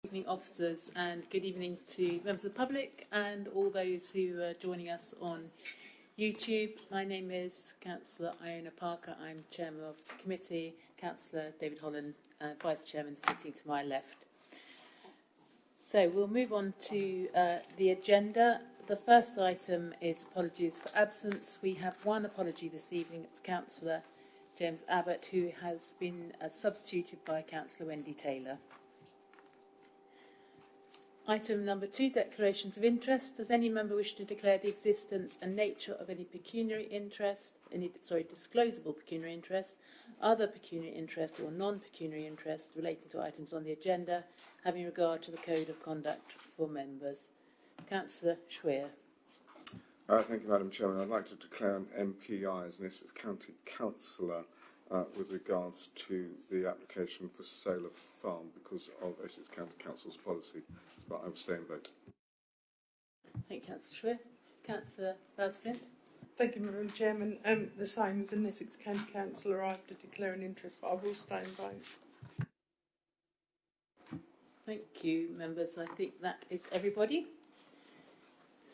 Good evening, officers, and good evening to members of the public and all those who are joining us on YouTube. My name is Councillor Iona Parker. I'm Chairman of the committee. Councillor David Holland, Vice Chairman, sitting to my left. So we'll move on to the agenda. The first item is apologies for absence. We have one apology this evening. It's Councillor James Abbott, who has been substituted by Councillor Wendy Taylor. Item number 2, declarations of interest. Does any member wish to declare the existence and nature of any pecuniary interest, disclosable pecuniary interest, other pecuniary interest or non-pecuniary interest relating to items on the agenda, having regard to the Code of Conduct for members? Councillor Schweer. Thank you, Madam Chairman. I'd like to declare an MPI as an Essex County Councillor with regards to the application for sale of farm because of Essex County Council's policy. But I abstain vote. Thank you, Councillor Schweer. Councillor Baz-Flint. Thank you, Madam Chairman. The same as an Essex County Councillor, I have to declare an interest, but I will stay and vote. Thank you, members. I think that is everybody.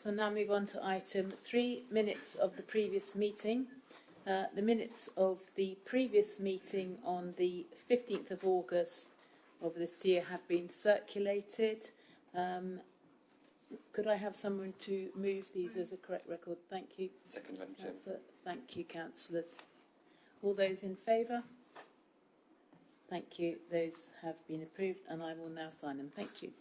So now move on to item 3, minutes of the previous meeting. The minutes of the previous meeting on the 15th of August of this year have been circulated. Could I have someone to move these as a correct record? Thank you. Second, Madam Chair. Thank you, councillors. All those in favour? Thank you. Those have been approved and I will now sign them. Thank you.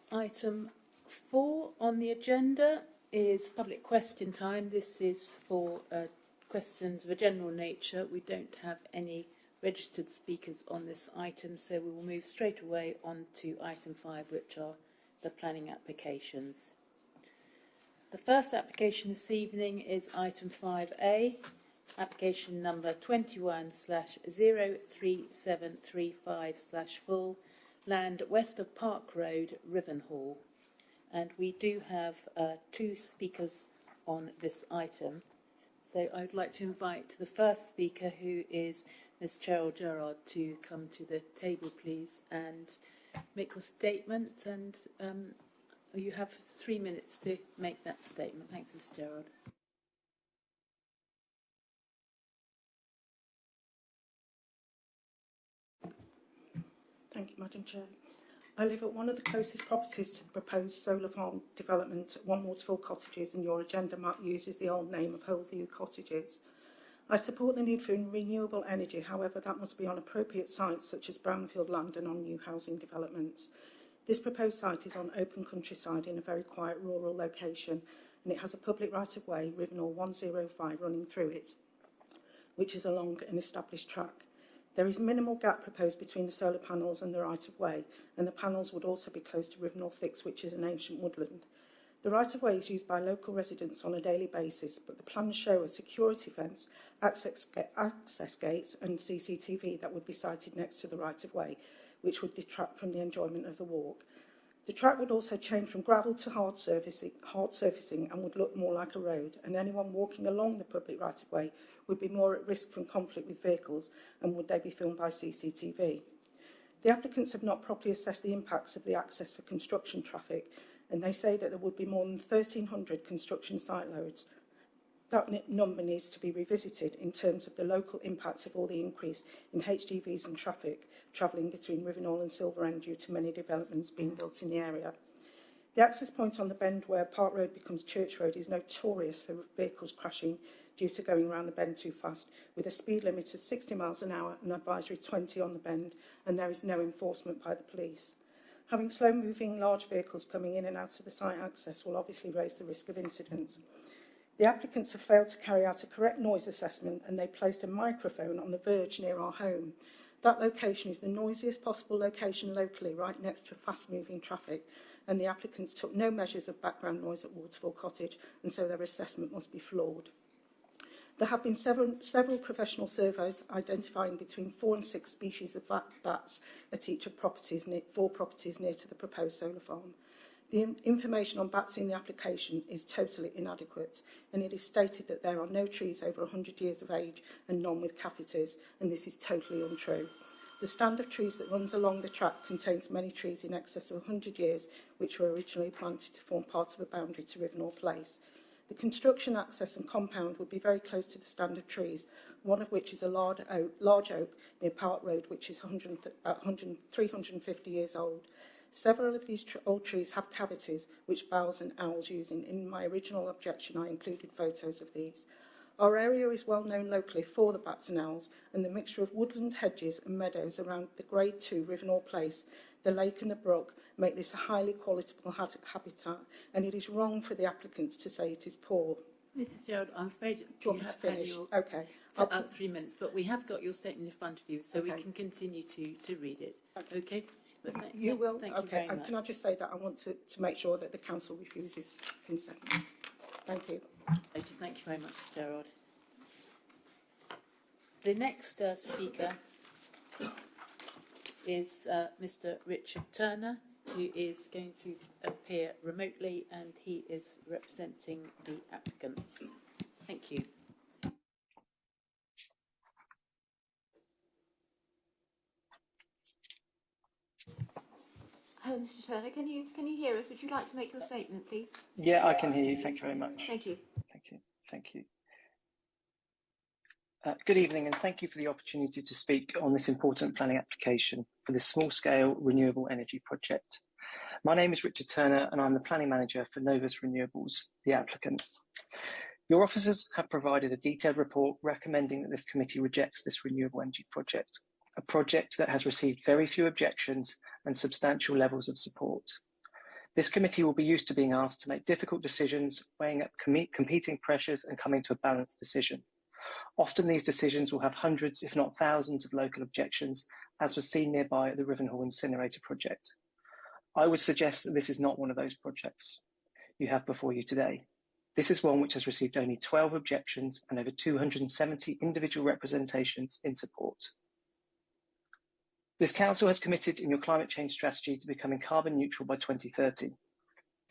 Item 4 on the agenda is public question time. This is for questions of a general nature. We don't have any registered speakers on this item, so we will move straight away on to item 5, which are the planning applications. The first application this evening is item 5A, application number 21/03735/full, land west of Park Road, Rivenhall. And we do have 2 speakers on this item. So I'd like to invite the first speaker, who is Ms. Cheryl Gerard, to come to the table, please, and make your statement. And you have 3 minutes to make that statement. Thanks, Ms. Gerard. Thank you, Madam Chair. I live at one of the closest properties to the proposed solar farm development at One Waterfall Cottages, and your agenda map uses the old name of Holeview Cottages. I support the need for renewable energy, however that must be on appropriate sites such as brownfield land and on new housing developments. This proposed site is on open countryside in a very quiet rural location, and it has a public right-of-way, Rivenhall 105, running through it, which is along an established track. There is minimal gap proposed between the solar panels and the right-of-way, and the panels would also be close to Rivenhall Fix, which is an ancient woodland. The right-of-way is used by local residents on a daily basis, but the plans show a security fence, access gates and CCTV that would be sited next to the right-of-way, which would detract from the enjoyment of the walk. The track would also change from gravel to hard surfacing and would look more like a road, and anyone walking along the public right-of-way would be more at risk from conflict with vehicles, and would they be filmed by CCTV. The applicants have not properly assessed the impacts of the access for construction traffic, and they say that there would be more than 1,300 construction site loads. That number needs to be revisited in terms of the local impacts of all the increase in HGVs and traffic travelling between Rivenhall and Silver End due to many developments being built in the area. The access point on the bend where Park Road becomes Church Road is notorious for vehicles crashing due to going around the bend too fast, with a speed limit of 60 miles an hour and advisory 20 on the bend, and there is no enforcement by the police. Having slow-moving large vehicles coming in and out of the site access will obviously raise the risk of incidents. The applicants have failed to carry out a correct noise assessment, and they placed a microphone on the verge near our home. That location is the noisiest possible location locally, right next to fast-moving traffic, and the applicants took no measures of background noise at Waterfall Cottage, and so their assessment must be flawed. There have been several professional surveys identifying between 4 and 6 species of bats at each of four properties near to the proposed solar farm. The information on bats in the application is totally inadequate, and it is stated that there are no trees over 100 years of age and none with cafeteries, and this is totally untrue. The stand of trees that runs along the track contains many trees in excess of 100 years, which were originally planted to form part of a boundary to Rivenall Place. The construction access and compound would be very close to the stand of trees, one of which is a large oak near Park Road, which is 350 years old. Several of these old trees have cavities, which bowls and owls use. In my original objection, I included photos of these. Our area is well known locally for the bats and owls, and the mixture of woodland hedges and meadows around the Grade 2 Rivenall Place, the lake and the brook, make this a highly qualitable habitat, and it is wrong for the applicants to say it is poor. Mrs. Gerald, I'm afraid you have had your 3 minutes, but we have got your statement in front of you, so we can continue to read it. Okay? But Thank you very much. Can I just say that I want to make sure that the council refuses consent. Thank you. Okay, thank you very much, Mr. Gerard. The next speaker is Mr. Richard Turner, who is going to appear remotely, and he is representing the applicants. Thank you. Hello, Mr. Turner. Can you hear us? Would you like to make your statement, please? Yeah, I can hear you. Thank you very much. Thank you. Thank you. Good evening, and thank you for the opportunity to speak on this important planning application for this small-scale renewable energy project. My name is Richard Turner, and I'm the planning manager for Novus Renewables, the applicant. Your officers have provided a detailed report recommending that this committee rejects this renewable energy project, a project that has received very few objections and substantial levels of support. This committee will be used to being asked to make difficult decisions, weighing up competing pressures and coming to a balanced decision. Often these decisions will have hundreds, if not thousands, of local objections, as was seen nearby at the Rivenhall incinerator project. I would suggest that this is not one of those projects you have before you today. This is one which has received only 12 objections and over 270 individual representations in support. This council has committed in your climate change strategy to becoming carbon neutral by 2030.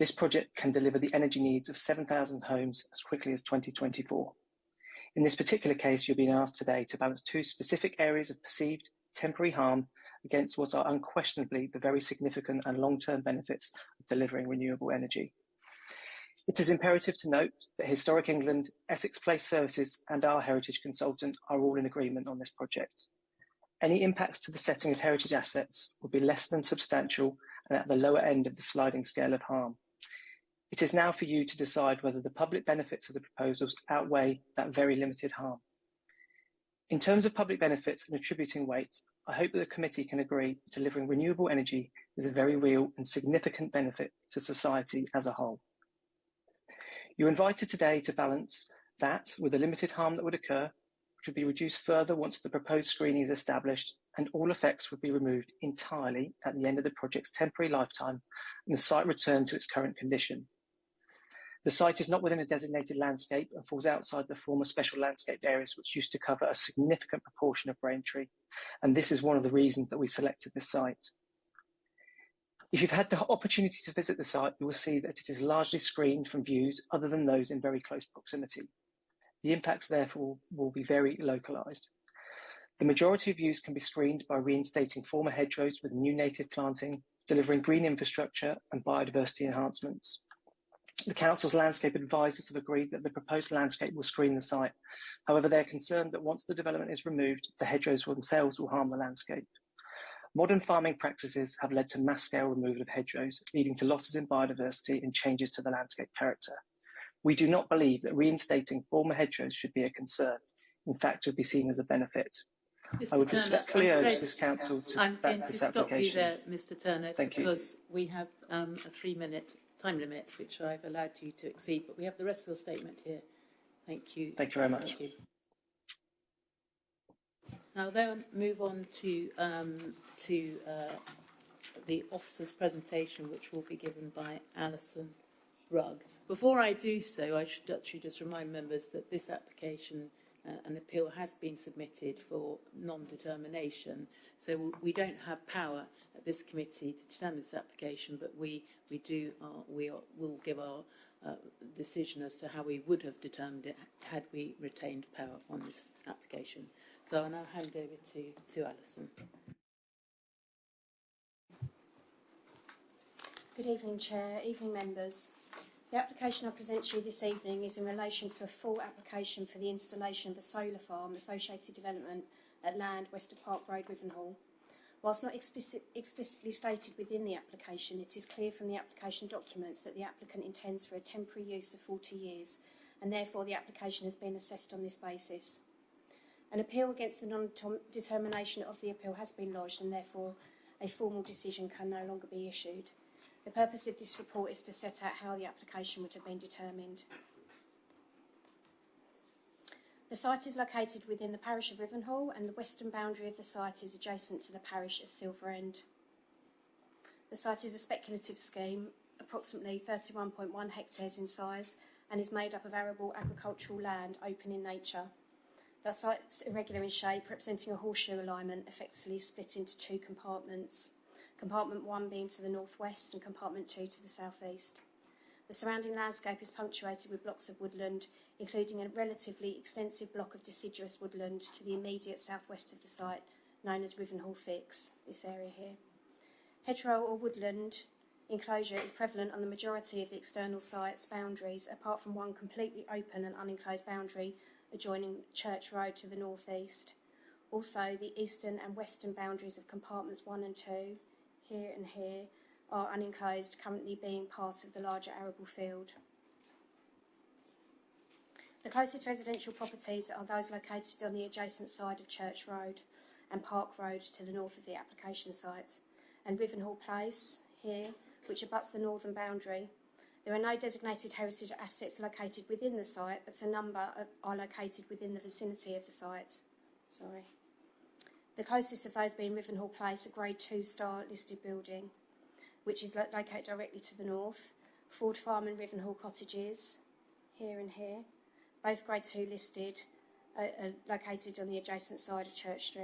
This project can deliver the energy needs of 7,000 homes as quickly as 2024. In this particular case, you're being asked today to balance two specific areas of perceived temporary harm against what are unquestionably the very significant and long-term benefits of delivering renewable energy. It is imperative to note that Historic England, Essex Place Services and our heritage consultant are all in agreement on this project. Any impacts to the setting of heritage assets will be less than substantial and at the lower end of the sliding scale of harm. It is now for you to decide whether the public benefits of the proposals outweigh that very limited harm. In terms of public benefits and attributing weight, I hope that the committee can agree that delivering renewable energy is a very real and significant benefit to society as a whole. You're invited today to balance that with the limited harm that would occur, which would be reduced further once the proposed screening is established, and all effects would be removed entirely at the end of the project's temporary lifetime and the site returned to its current condition. The site is not within a designated landscape and falls outside the former special landscape areas which used to cover a significant proportion of Braintree, and this is one of the reasons that we selected this site. If you've had the opportunity to visit the site, you will see that it is largely screened from views other than those in very close proximity. The impacts therefore will be very localised. The majority of views can be screened by reinstating former hedgerows with new native planting, delivering green infrastructure and biodiversity enhancements. The Council's landscape advisors have agreed that the proposed landscape will screen the site. However, they're concerned that once the development is removed, the hedgerows themselves will harm the landscape. Modern farming practices have led to mass-scale removal of hedgerows, leading to losses in biodiversity and changes to the landscape character. We do not believe that reinstating former hedgerows should be a concern. In fact, it would be seen as a benefit. Mr. I would Turner, respectfully urge this council to I'm going back to this stop application. you there, Mr. Turner, Thank because we have a 3-minute time limit, which I've allowed you to exceed, but we have the rest of your statement here. Thank you. Thank you very much. Thank you. Now then, move on to the officer's presentation, which will be given by Alison Rugg. Before I do so, I should actually just remind members that this application, an appeal has been submitted for non-determination. So we don't have power at this committee to determine this application, but we will give our decision as to how we would have determined it had we retained power on this application. So I'll now hand over to Alison. Good evening, Chair. Evening, members. The application I present to you this evening is in relation to a full application for the installation of a solar farm associated development at land west of Park Road, Rivenhall. Whilst not explicitly stated within the application, it is clear from the application documents that the applicant intends for a temporary use of 40 years, and therefore the application has been assessed on this basis. An appeal against the non-determination of the appeal has been lodged, and therefore a formal decision can no longer be issued. The purpose of this report is to set out how the application would have been determined. The site is located within the parish of Rivenhall, and the western boundary of the site is adjacent to the parish of Silverend. The site is a speculative scheme, approximately 31.1 hectares in size, and is made up of arable agricultural land open in nature. The site is irregular in shape, representing a horseshoe alignment effectively split into two compartments. Compartment 1 being to the northwest and compartment 2 to the southeast. The surrounding landscape is punctuated with blocks of woodland, including a relatively extensive block of deciduous woodland to the immediate southwest of the site, known as Rivenhall Fix, this area here. Hedgerow or woodland enclosure is prevalent on the majority of the external site's boundaries, apart from one completely open and unenclosed boundary adjoining Church Road to the northeast. Also, the eastern and western boundaries of compartments 1 and 2, here and here, are unenclosed, currently being part of the larger arable field. The closest residential properties are those located on the adjacent side of Church Road and Park Road to the north of the application site, and Rivenhall Place, here, which abuts the northern boundary. There are no designated heritage assets located within the site, but a number are located within the vicinity of the site. The closest of those being Rivenhall Place, a Grade 2 star listed building, which is located directly to the north. Ford Farm and Rivenhall Cottages, here and here, both Grade 2 listed, are located on the adjacent side of Church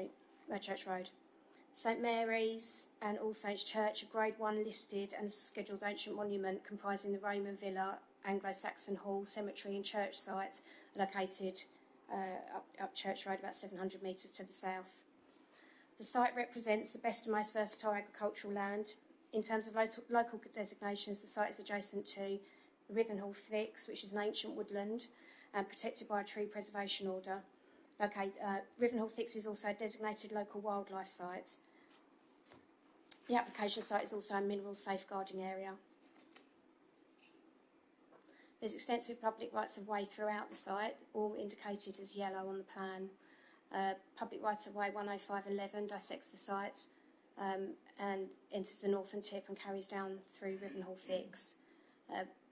Road. St Mary's and All Saints Church, a Grade 1 listed and scheduled ancient monument comprising the Roman Villa, Anglo-Saxon Hall, Cemetery and Church sites, located up Church Road about 700 metres to the south. The site represents the best and most versatile agricultural land. In terms of local designations, the site is adjacent to the Rivenhall Fix, which is an ancient woodland and protected by a tree preservation order. Rivenhall Fix is also a designated local wildlife site. The application site is also a mineral safeguarding area. There's extensive public rights of way throughout the site, all indicated as yellow on the plan. Public rights of way 10511 dissects the site and enters the northern tip and carries down through Rivenhall Fix.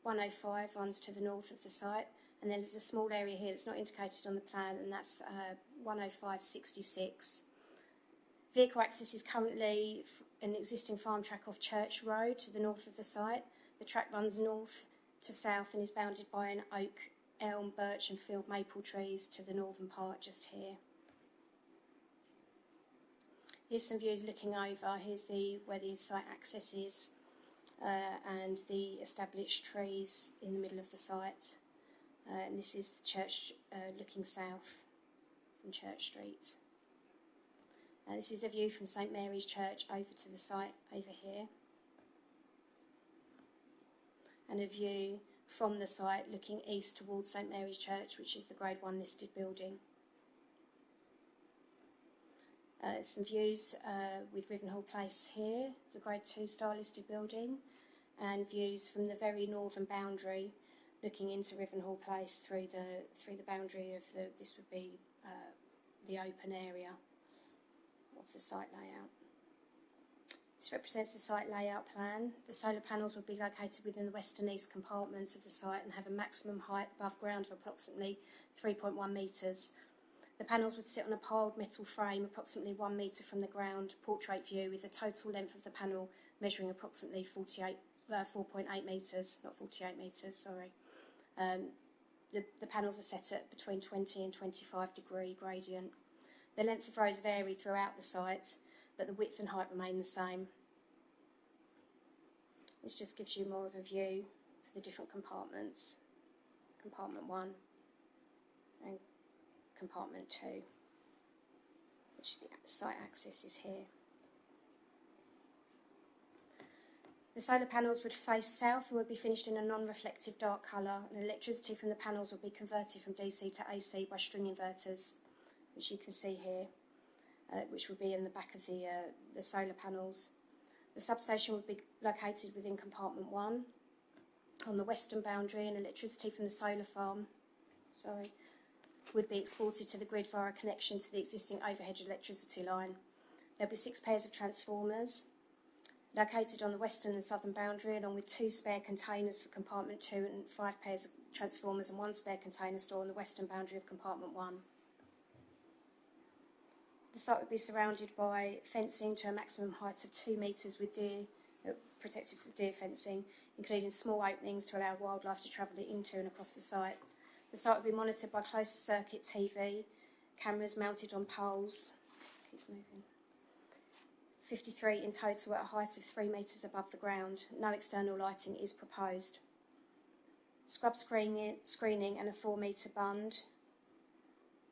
105 runs to the north of the site, and then there's a small area here that's not indicated on the plan, and that's 10566. Vehicle access is currently an existing farm track off Church Road to the north of the site. The track runs north to south and is bounded by an oak, elm, birch and field maple trees to the northern part just here. Here's some views looking over. Here's where the site access is and the established trees in the middle of the site. And this is the church looking south from Church Street. This is a view from St Mary's Church over to the site over here. And a view from the site looking east towards St Mary's Church, which is the Grade 1 listed building. Some views with Rivenhall Place here, the Grade 2 star listed building, and views from the very northern boundary looking into Rivenhall Place through the boundary of this would be the open area of the site layout. This represents the site layout plan. The solar panels would be located within the west and east compartments of the site and have a maximum height above ground of approximately 3.1 metres. The panels would sit on a piled metal frame approximately 1 metre from the ground, portrait view, with the total length of the panel measuring approximately 4.8 metres, not 48 metres, sorry. The panels are set at between 20 and 25 degree gradient. The length of rows vary throughout the site, but the width and height remain the same. This just gives you more of a view for the different compartments. Compartment 1 and compartment 2, which the site axis is here. The solar panels would face south and would be finished in a non-reflective dark colour, and electricity from the panels would be converted from DC to AC by string inverters, which you can see here, which would be in the back of the solar panels. The substation would be located within compartment 1 on the western boundary, and electricity from the solar farm would be exported to the grid via a connection to the existing overhead electricity line. There will be 6 pairs of transformers located on the western and southern boundary, along with 2 spare containers for compartment 2 and 5 pairs of transformers and 1 spare container store on the western boundary of compartment 1. The site would be surrounded by fencing to a maximum height of 2 metres with protected deer fencing, including small openings to allow wildlife to travel into and across the site. The site would be monitored by closed circuit TV, cameras mounted on poles. Keeps moving. 53 in total at a height of 3 metres above the ground. No external lighting is proposed. Scrub screening and a 4 metre bund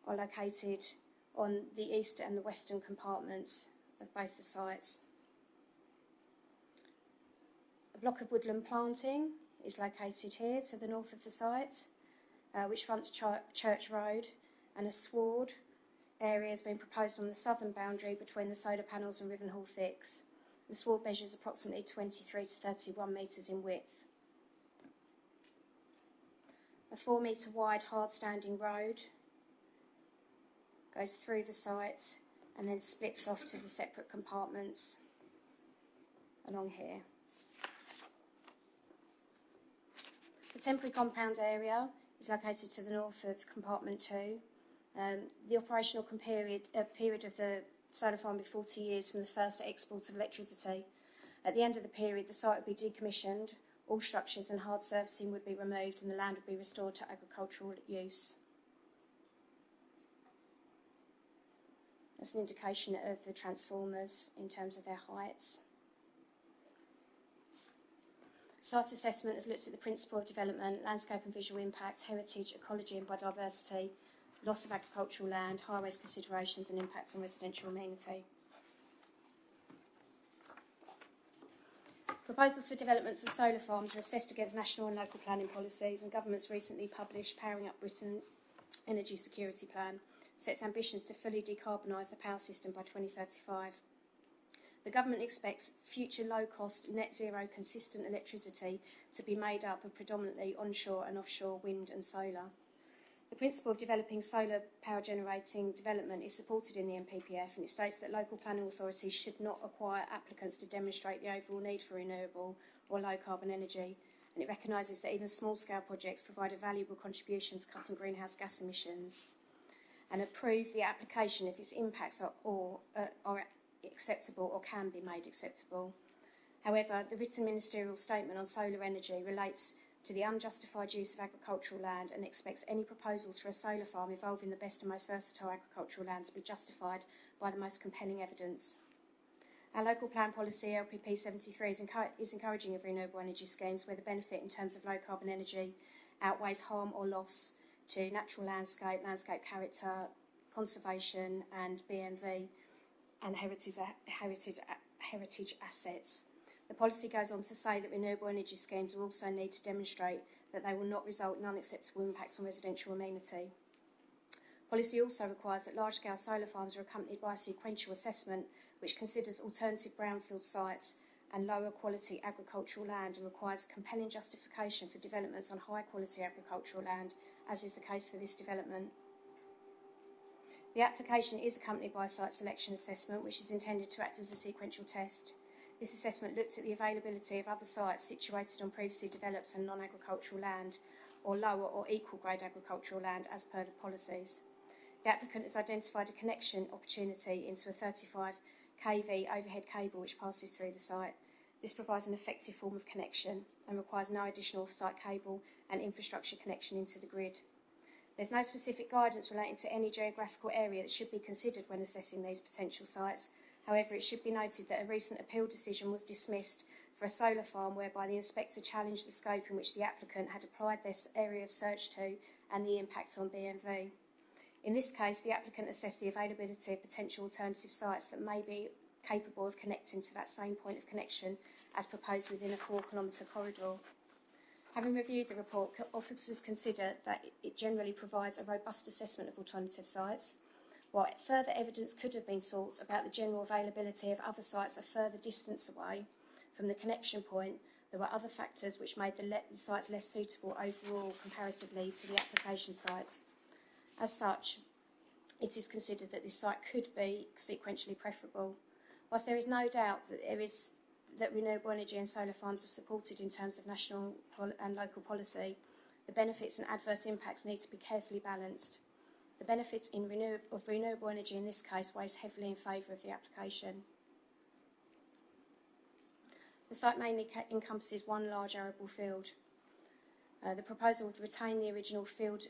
are located on the east and the western compartments of both the sites. A block of woodland planting is located here to the north of the site, which fronts Church Road, and a sward area has been proposed on the southern boundary between the solar panels and Rivenhall Thicks. The sward measures approximately 23 to 31 metres in width. A 4 metre wide hard standing road goes through the site and then splits off to the separate compartments along here. The temporary compound area is located to the north of compartment 2. The operational period of the solar farm will be 40 years from the first export of electricity. At the end of the period, the site would be decommissioned, all structures and hard surfacing would be removed, and the land would be restored to agricultural use. That's an indication of the transformers in terms of their heights. Site assessment has looked at the principle of development, landscape and visual impact, heritage, ecology and biodiversity, loss of agricultural land, highways considerations and impact on residential amenity. Proposals for developments of solar farms are assessed against national and local planning policies, and government's recently published Powering Up Britain Energy Security Plan sets ambitions to fully decarbonise the power system by 2035. The government expects future low-cost, net-zero, consistent electricity to be made up of predominantly onshore and offshore wind and solar. The principle of developing solar power generating development is supported in the NPPF, and it states that local planning authorities should not require applicants to demonstrate the overall need for renewable or low-carbon energy, and it recognises that even small-scale projects provide a valuable contribution to cutting greenhouse gas emissions, and approve the application if its impacts are acceptable or can be made acceptable. However, the written ministerial statement on solar energy relates to the unjustified use of agricultural land and expects any proposals for a solar farm involving the best and most versatile agricultural land to be justified by the most compelling evidence. Our local plan policy, LPP 73, is encouraging of renewable energy schemes where the benefit in terms of low carbon energy outweighs harm or loss to natural landscape, landscape character, conservation and BMV and heritage assets. The policy goes on to say that renewable energy schemes will also need to demonstrate that they will not result in unacceptable impacts on residential amenity. Policy also requires that large-scale solar farms are accompanied by a sequential assessment which considers alternative brownfield sites and lower quality agricultural land and requires compelling justification for developments on high quality agricultural land, as is the case for this development. The application is accompanied by a site selection assessment which is intended to act as a sequential test. This assessment looked at the availability of other sites situated on previously developed and non-agricultural land or lower or equal grade agricultural land as per the policies. The applicant has identified a connection opportunity into a 35 kV overhead cable which passes through the site. This provides an effective form of connection and requires no additional off-site cable and infrastructure connection into the grid. There's no specific guidance relating to any geographical area that should be considered when assessing these potential sites. However, it should be noted that a recent appeal decision was dismissed for a solar farm whereby the inspector challenged the scope in which the applicant had applied this area of search to and the impact on BMV. In this case, the applicant assessed the availability of potential alternative sites that may be capable of connecting to that same point of connection as proposed within a 4-kilometre corridor. Having reviewed the report, officers consider that it generally provides a robust assessment of alternative sites. While further evidence could have been sought about the general availability of other sites a further distance away from the connection point, there were other factors which made the sites less suitable overall comparatively to the application sites. As such, it is considered that this site could be sequentially preferable. Whilst there is no doubt that renewable energy and solar farms are supported in terms of national and local policy, the benefits and adverse impacts need to be carefully balanced. The benefits of renewable energy in this case weighs heavily in favour of the application. The site mainly encompasses one large arable field. The proposal would retain the original field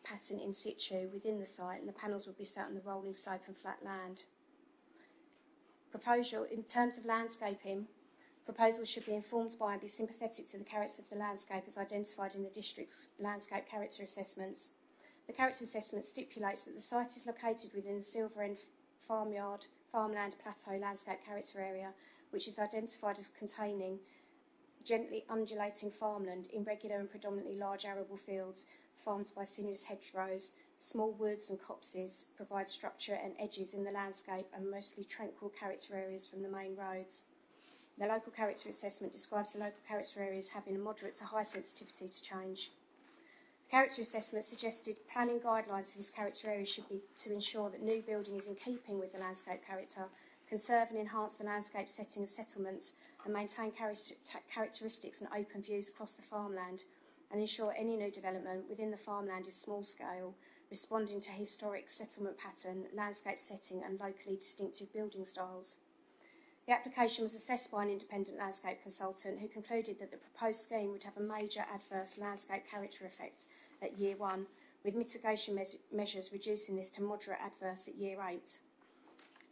pattern in situ within the site, and the panels would be set on the rolling slope and flat land. In terms of landscaping, proposals should be informed by and be sympathetic to the character of the landscape as identified in the district's landscape character assessments. The character assessment stipulates that the site is located within the Silver End farmland plateau landscape character area, which is identified as containing gently undulating farmland, irregular and predominantly large arable fields farmed by sinuous hedgerows, small woods and copses provide structure and edges in the landscape and mostly tranquil character areas from the main roads. The local character assessment describes the local character areas having a moderate to high sensitivity to change. The character assessment suggested planning guidelines for this character area should be to ensure that new building is in keeping with the landscape character, conserve and enhance the landscape setting of settlements and maintain characteristics and open views across the farmland, and ensure any new development within the farmland is small scale, responding to historic settlement pattern, landscape setting and locally distinctive building styles. The application was assessed by an independent landscape consultant who concluded that the proposed scheme would have a major adverse landscape character effect at year 1, with mitigation measures reducing this to moderate adverse at year 8.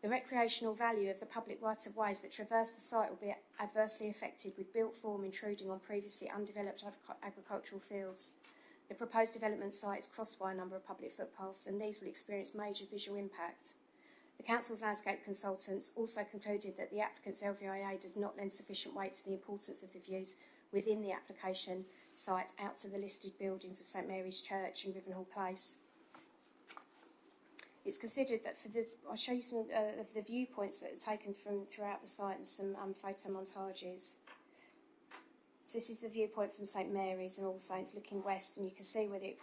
The recreational value of the public right-of-ways that traverse the site will be adversely affected, with built form intruding on previously undeveloped agricultural fields. The proposed development site is crossed by a number of public footpaths, and these will experience major visual impact. The Council's landscape consultants also concluded that the applicant's LVIA does not lend sufficient weight to the importance of the views within the application site out to the listed buildings of St Mary's Church and Rivenhall Place. It's considered that I'll show you some of the viewpoints that are taken from throughout the site and some photo montages. So this is the viewpoint from St Mary's and All Saints looking west, and you can see where the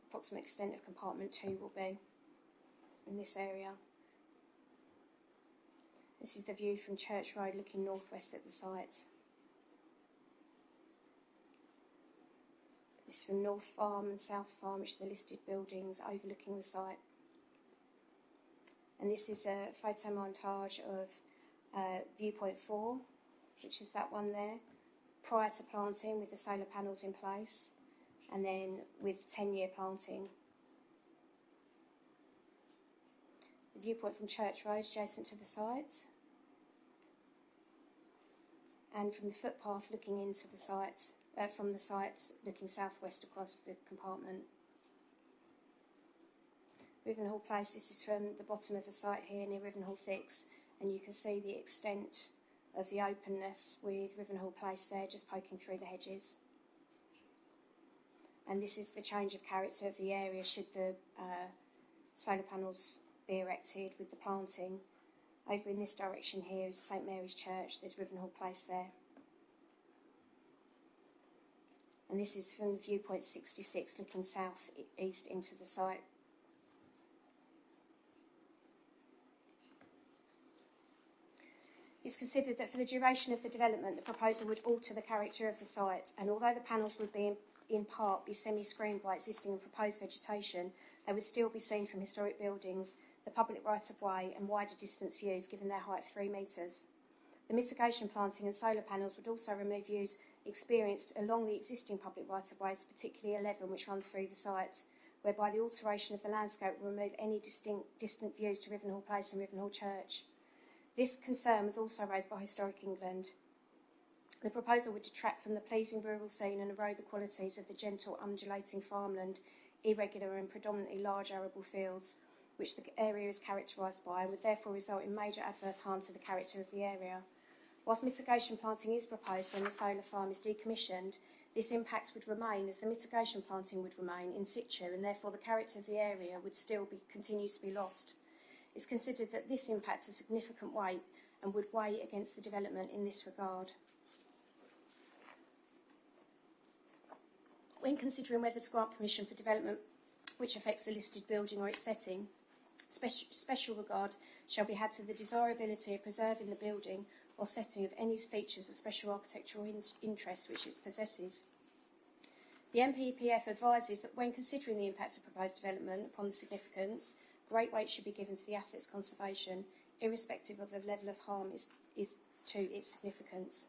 approximate extent of compartment 2 will be in this area. This is the view from Church Road looking northwest at the site. This is from North Farm and South Farm, which are the listed buildings overlooking the site. And this is a photo montage of viewpoint 4, which is that one there, prior to planting with the solar panels in place, and then with 10-year planting. The viewpoint from Church Road adjacent to the site, and from the footpath looking into the site, from the site looking southwest across the compartment. Rivenhall Place, this is from the bottom of the site here near Rivenhall Thicks, and you can see the extent of the openness with Rivenhall Place there just poking through the hedges. And this is the change of character of the area should the solar panels be erected with the planting. Over in this direction here is St Mary's Church, there's Rivenhall Place there. And this is from the viewpoint 66 looking south east into the site. It's considered that for the duration of the development, the proposal would alter the character of the site, and although the panels would be in part be semi-screened by existing and proposed vegetation, they would still be seen from historic buildings, the public right-of-way and wider distance views given their height of 3 metres. The mitigation planting and solar panels would also remove views experienced along the existing public right-of-ways, particularly 11, which runs through the site, whereby the alteration of the landscape will remove any distant views to Rivenhall Place and Rivenhall Church. This concern was also raised by Historic England. The proposal would detract from the pleasing rural scene and erode the qualities of the gentle undulating farmland, irregular and predominantly large arable fields, which the area is characterised by, and would therefore result in major adverse harm to the character of the area. Whilst mitigation planting is proposed when the solar farm is decommissioned, this impact would remain as the mitigation planting would remain in situ, and therefore the character of the area would still continue to be lost. It's considered that this impact has significant weight and would weigh against the development in this regard. When considering whether to grant permission for development which affects a listed building or its setting, special regard shall be had to the desirability of preserving the building or setting of any features of special architectural interest which it possesses. The NPPF advises that when considering the impact of proposed development upon the significance, great weight should be given to the asset's conservation, irrespective of the level of harm is to its significance.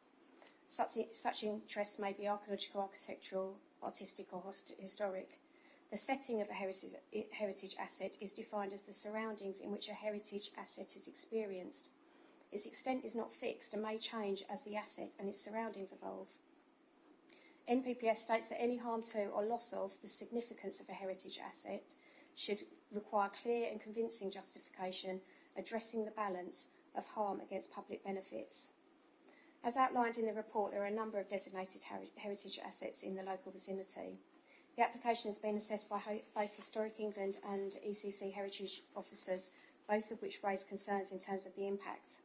Such interests may be archaeological, architectural, artistic or historic. The setting of a heritage asset is defined as the surroundings in which a heritage asset is experienced. Its extent is not fixed and may change as the asset and its surroundings evolve. NPPF states that any harm to or loss of the significance of a heritage asset should require clear and convincing justification addressing the balance of harm against public benefits. As outlined in the report, there are a number of designated heritage assets in the local vicinity. The application has been assessed by both Historic England and ECC heritage officers, both of which raise concerns in terms of the impact.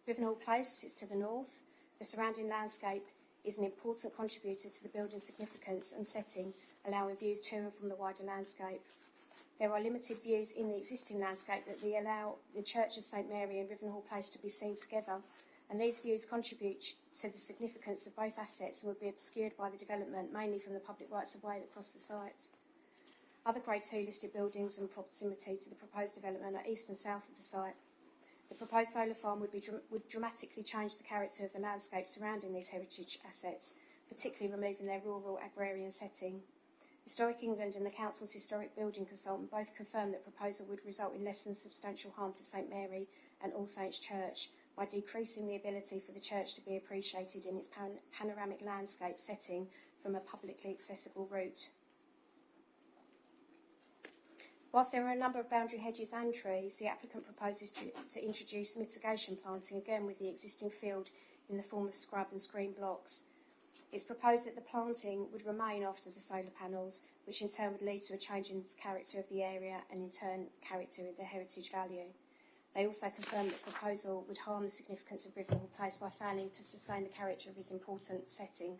Rivenhall Place sits to the north. The surrounding landscape is an important contributor to the building's significance and setting, allowing views to and from the wider landscape. There are limited views in the existing landscape that allow the Church of St Mary and Rivenhall Place to be seen together, and these views contribute to the significance of both assets and would be obscured by the development, mainly from the public rights-of-way that cross the site. Other Grade 2 listed buildings in proximity to the proposed development are east and south of the site. The proposed solar farm would dramatically change the character of the landscape surrounding these heritage assets, particularly removing their rural agrarian setting. Historic England and the Council's historic building consultant both confirmed that proposal would result in less than substantial harm to St Mary and All Saints Church by decreasing the ability for the church to be appreciated in its panoramic landscape setting from a publicly accessible route. Whilst there are a number of boundary hedges and trees, the applicant proposes to introduce mitigation planting, again with the existing field in the form of scrub and screen blocks. It's proposed that the planting would remain after the solar panels, which in turn would lead to a change in the character of the area and in turn character of the heritage value. They also confirmed that the proposal would harm the significance of Rivenhall Place by failing to sustain the character of its important setting.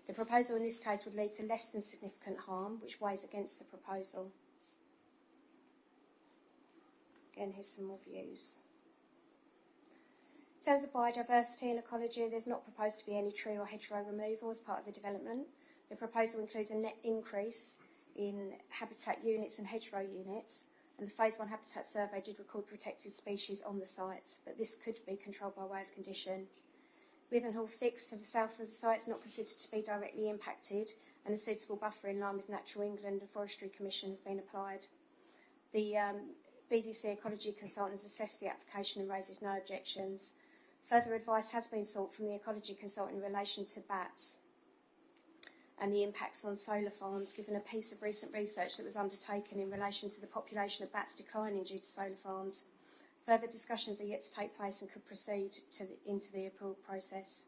The proposal in this case would lead to less than significant harm, which weighs against the proposal. Again, here's some more views. In terms of biodiversity and ecology, there's not proposed to be any tree or hedgerow removal as part of the development. The proposal includes a net increase in habitat units and hedgerow units, and the Phase 1 Habitat Survey did record protected species on the site, but this could be controlled by way of condition. Rivenhall Thicks to the south of the site is not considered to be directly impacted, and a suitable buffer in line with Natural England and Forestry Commission has been applied. The BDC Ecology Consultant has assessed the application and raises no objections. Further advice has been sought from the Ecology Consultant in relation to bats and the impacts on solar farms, given a piece of recent research that was undertaken in relation to the population of bats declining due to solar farms. Further discussions are yet to take place and could proceed into the appeal process.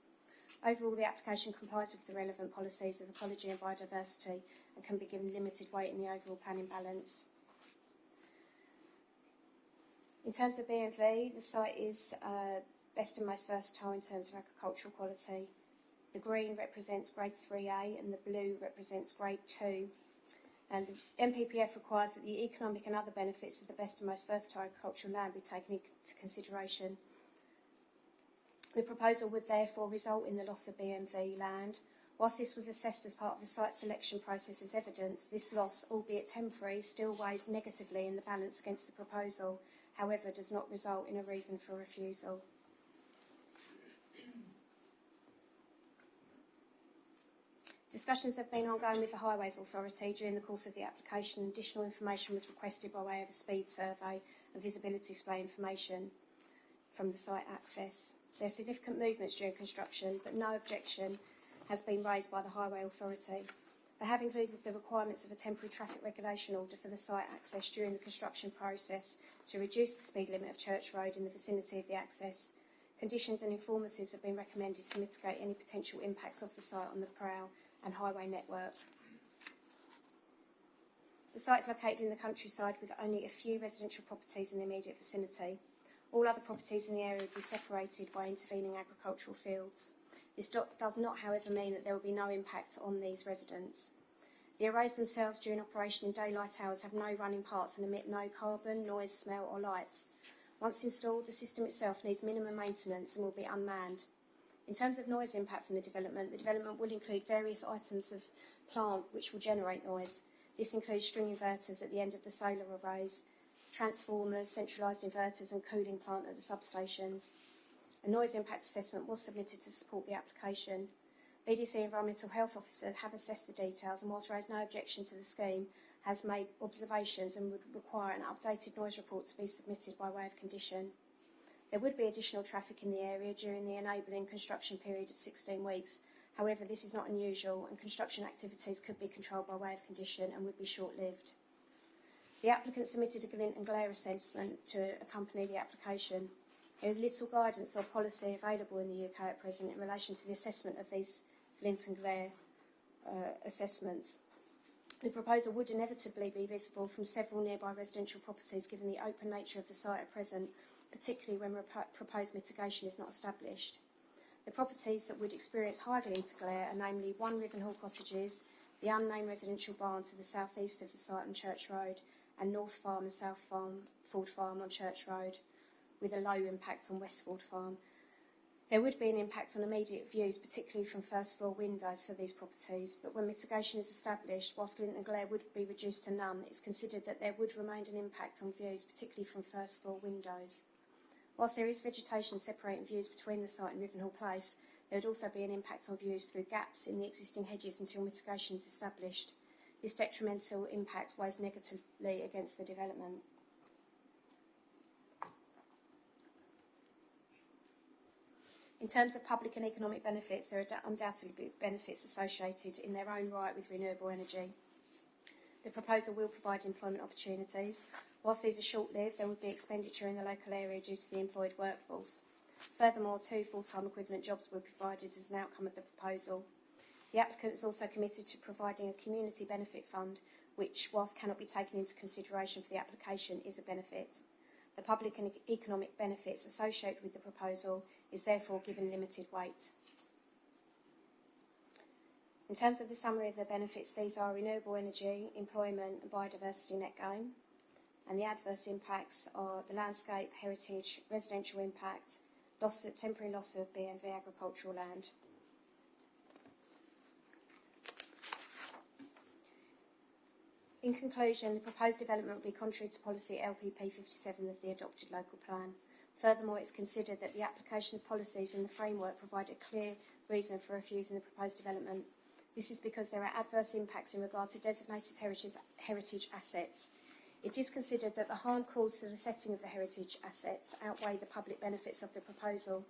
Overall, the application complies with the relevant policies of ecology and biodiversity and can be given limited weight in the overall planning balance. In terms of B&V, the site is best and most versatile in terms of agricultural quality. The green represents Grade 3A and the blue represents Grade 2. And the NPPF requires that the economic and other benefits of the best and most versatile agricultural land be taken into consideration. The proposal would therefore result in the loss of B&V land. Whilst this was assessed as part of the site selection process as evidence, this loss, albeit temporary, still weighs negatively in the balance against the proposal. however, does not result in a reason for refusal. Discussions have been ongoing with the Highways Authority during the course of the application. Additional information was requested by way of a speed survey and visibility display information from the site access. There are significant movements during construction, but no objection has been raised by the Highway Authority. They have included the requirements of a temporary traffic regulation order for the site access during the construction process to reduce the speed limit of Church Road in the vicinity of the access. Conditions and informatives have been recommended to mitigate any potential impacts of the site on the Prowl and highway network. The site is located in the countryside with only a few residential properties in the immediate vicinity. All other properties in the area would be separated by intervening agricultural fields. This does not, however, mean that there will be no impact on these residents. The arrays themselves during operation in daylight hours have no running parts and emit no carbon, noise, smell or light. Once installed, the system itself needs minimum maintenance and will be unmanned. In terms of noise impact from the development will include various items of plant which will generate noise. This includes string inverters at the end of the solar arrays, transformers, centralised inverters and cooling plant at the substations. A noise impact assessment was submitted to support the application. BDC Environmental Health Officers have assessed the details and, whilst raised no objection to the scheme, has made observations and would require an updated noise report to be submitted by way of condition. There would be additional traffic in the area during the enabling construction period of 16 weeks. However, this is not unusual and construction activities could be controlled by way of condition and would be short-lived. The applicant submitted a glint and glare assessment to accompany the application. There is little guidance or policy available in the UK at present in relation to the assessment of these glint and glare assessments. The proposal would inevitably be visible from several nearby residential properties given the open nature of the site at present, particularly when proposed mitigation is not established. The properties that would experience high glint and glare are namely 1 Rivenhall Cottages, the unnamed residential barn to the south east of the site on Church Road, and North Farm and South Farm, Ford Farm on Church Road, with a low impact on Westford Farm. There would be an impact on immediate views, particularly from first floor windows for these properties, but when mitigation is established, whilst glint and glare would be reduced to none, it's considered that there would remain an impact on views, particularly from first floor windows. Whilst there is vegetation separating views between the site and Rivenhall Place, there would also be an impact on views through gaps in the existing hedges until mitigation is established. This detrimental impact weighs negatively against the development. In terms of public and economic benefits, there are undoubtedly benefits associated in their own right with renewable energy. The proposal will provide employment opportunities. Whilst these are short-lived, there would be expenditure in the local area due to the employed workforce. Furthermore, 2 full-time equivalent jobs were provided as an outcome of the proposal. The applicant is also committed to providing a community benefit fund, which, whilst cannot be taken into consideration for the application, is a benefit. The public and economic benefits associated with the proposal is therefore given limited weight. In terms of the summary of the benefits, these are renewable energy, employment and biodiversity net gain, and the adverse impacts are the landscape, heritage, residential impact, temporary loss of BNV agricultural land. In conclusion, the proposed development will be contrary to policy LPP 57 of the adopted local plan. Furthermore, it's considered that the application of policies in the framework provide a clear reason for refusing the proposed development. This is because there are adverse impacts in regard to designated heritage assets. It is considered that the harm caused to the setting of the heritage assets outweigh the public benefits of the proposal.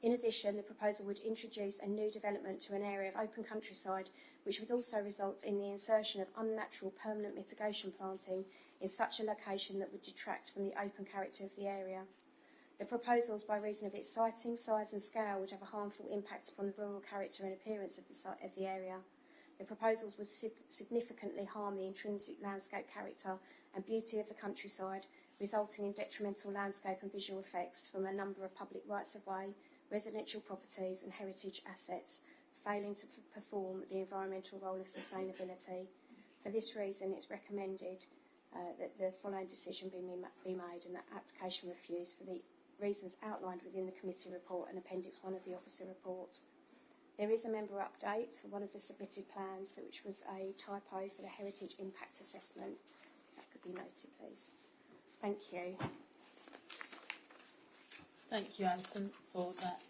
In addition, the proposal would introduce a new development to an area of open countryside, which would also result in the insertion of unnatural permanent mitigation planting in such a location that would detract from the open character of the area. The proposals, by reason of its siting, size and scale, would have a harmful impact upon the rural character and appearance of the area. The proposals would significantly harm the intrinsic landscape character and beauty of the countryside, resulting in detrimental landscape and visual effects from a number of public rights-of-way, residential properties and heritage assets, failing to perform the environmental role of sustainability. For this reason, it's recommended that the following decision be made and that application refused for the reasons outlined within the committee report and Appendix 1 of the officer report. There is a member update for one of the submitted plans, which was a typo for the heritage impact assessment. If that could be noted, please. Thank you. Thank you, Alison, for that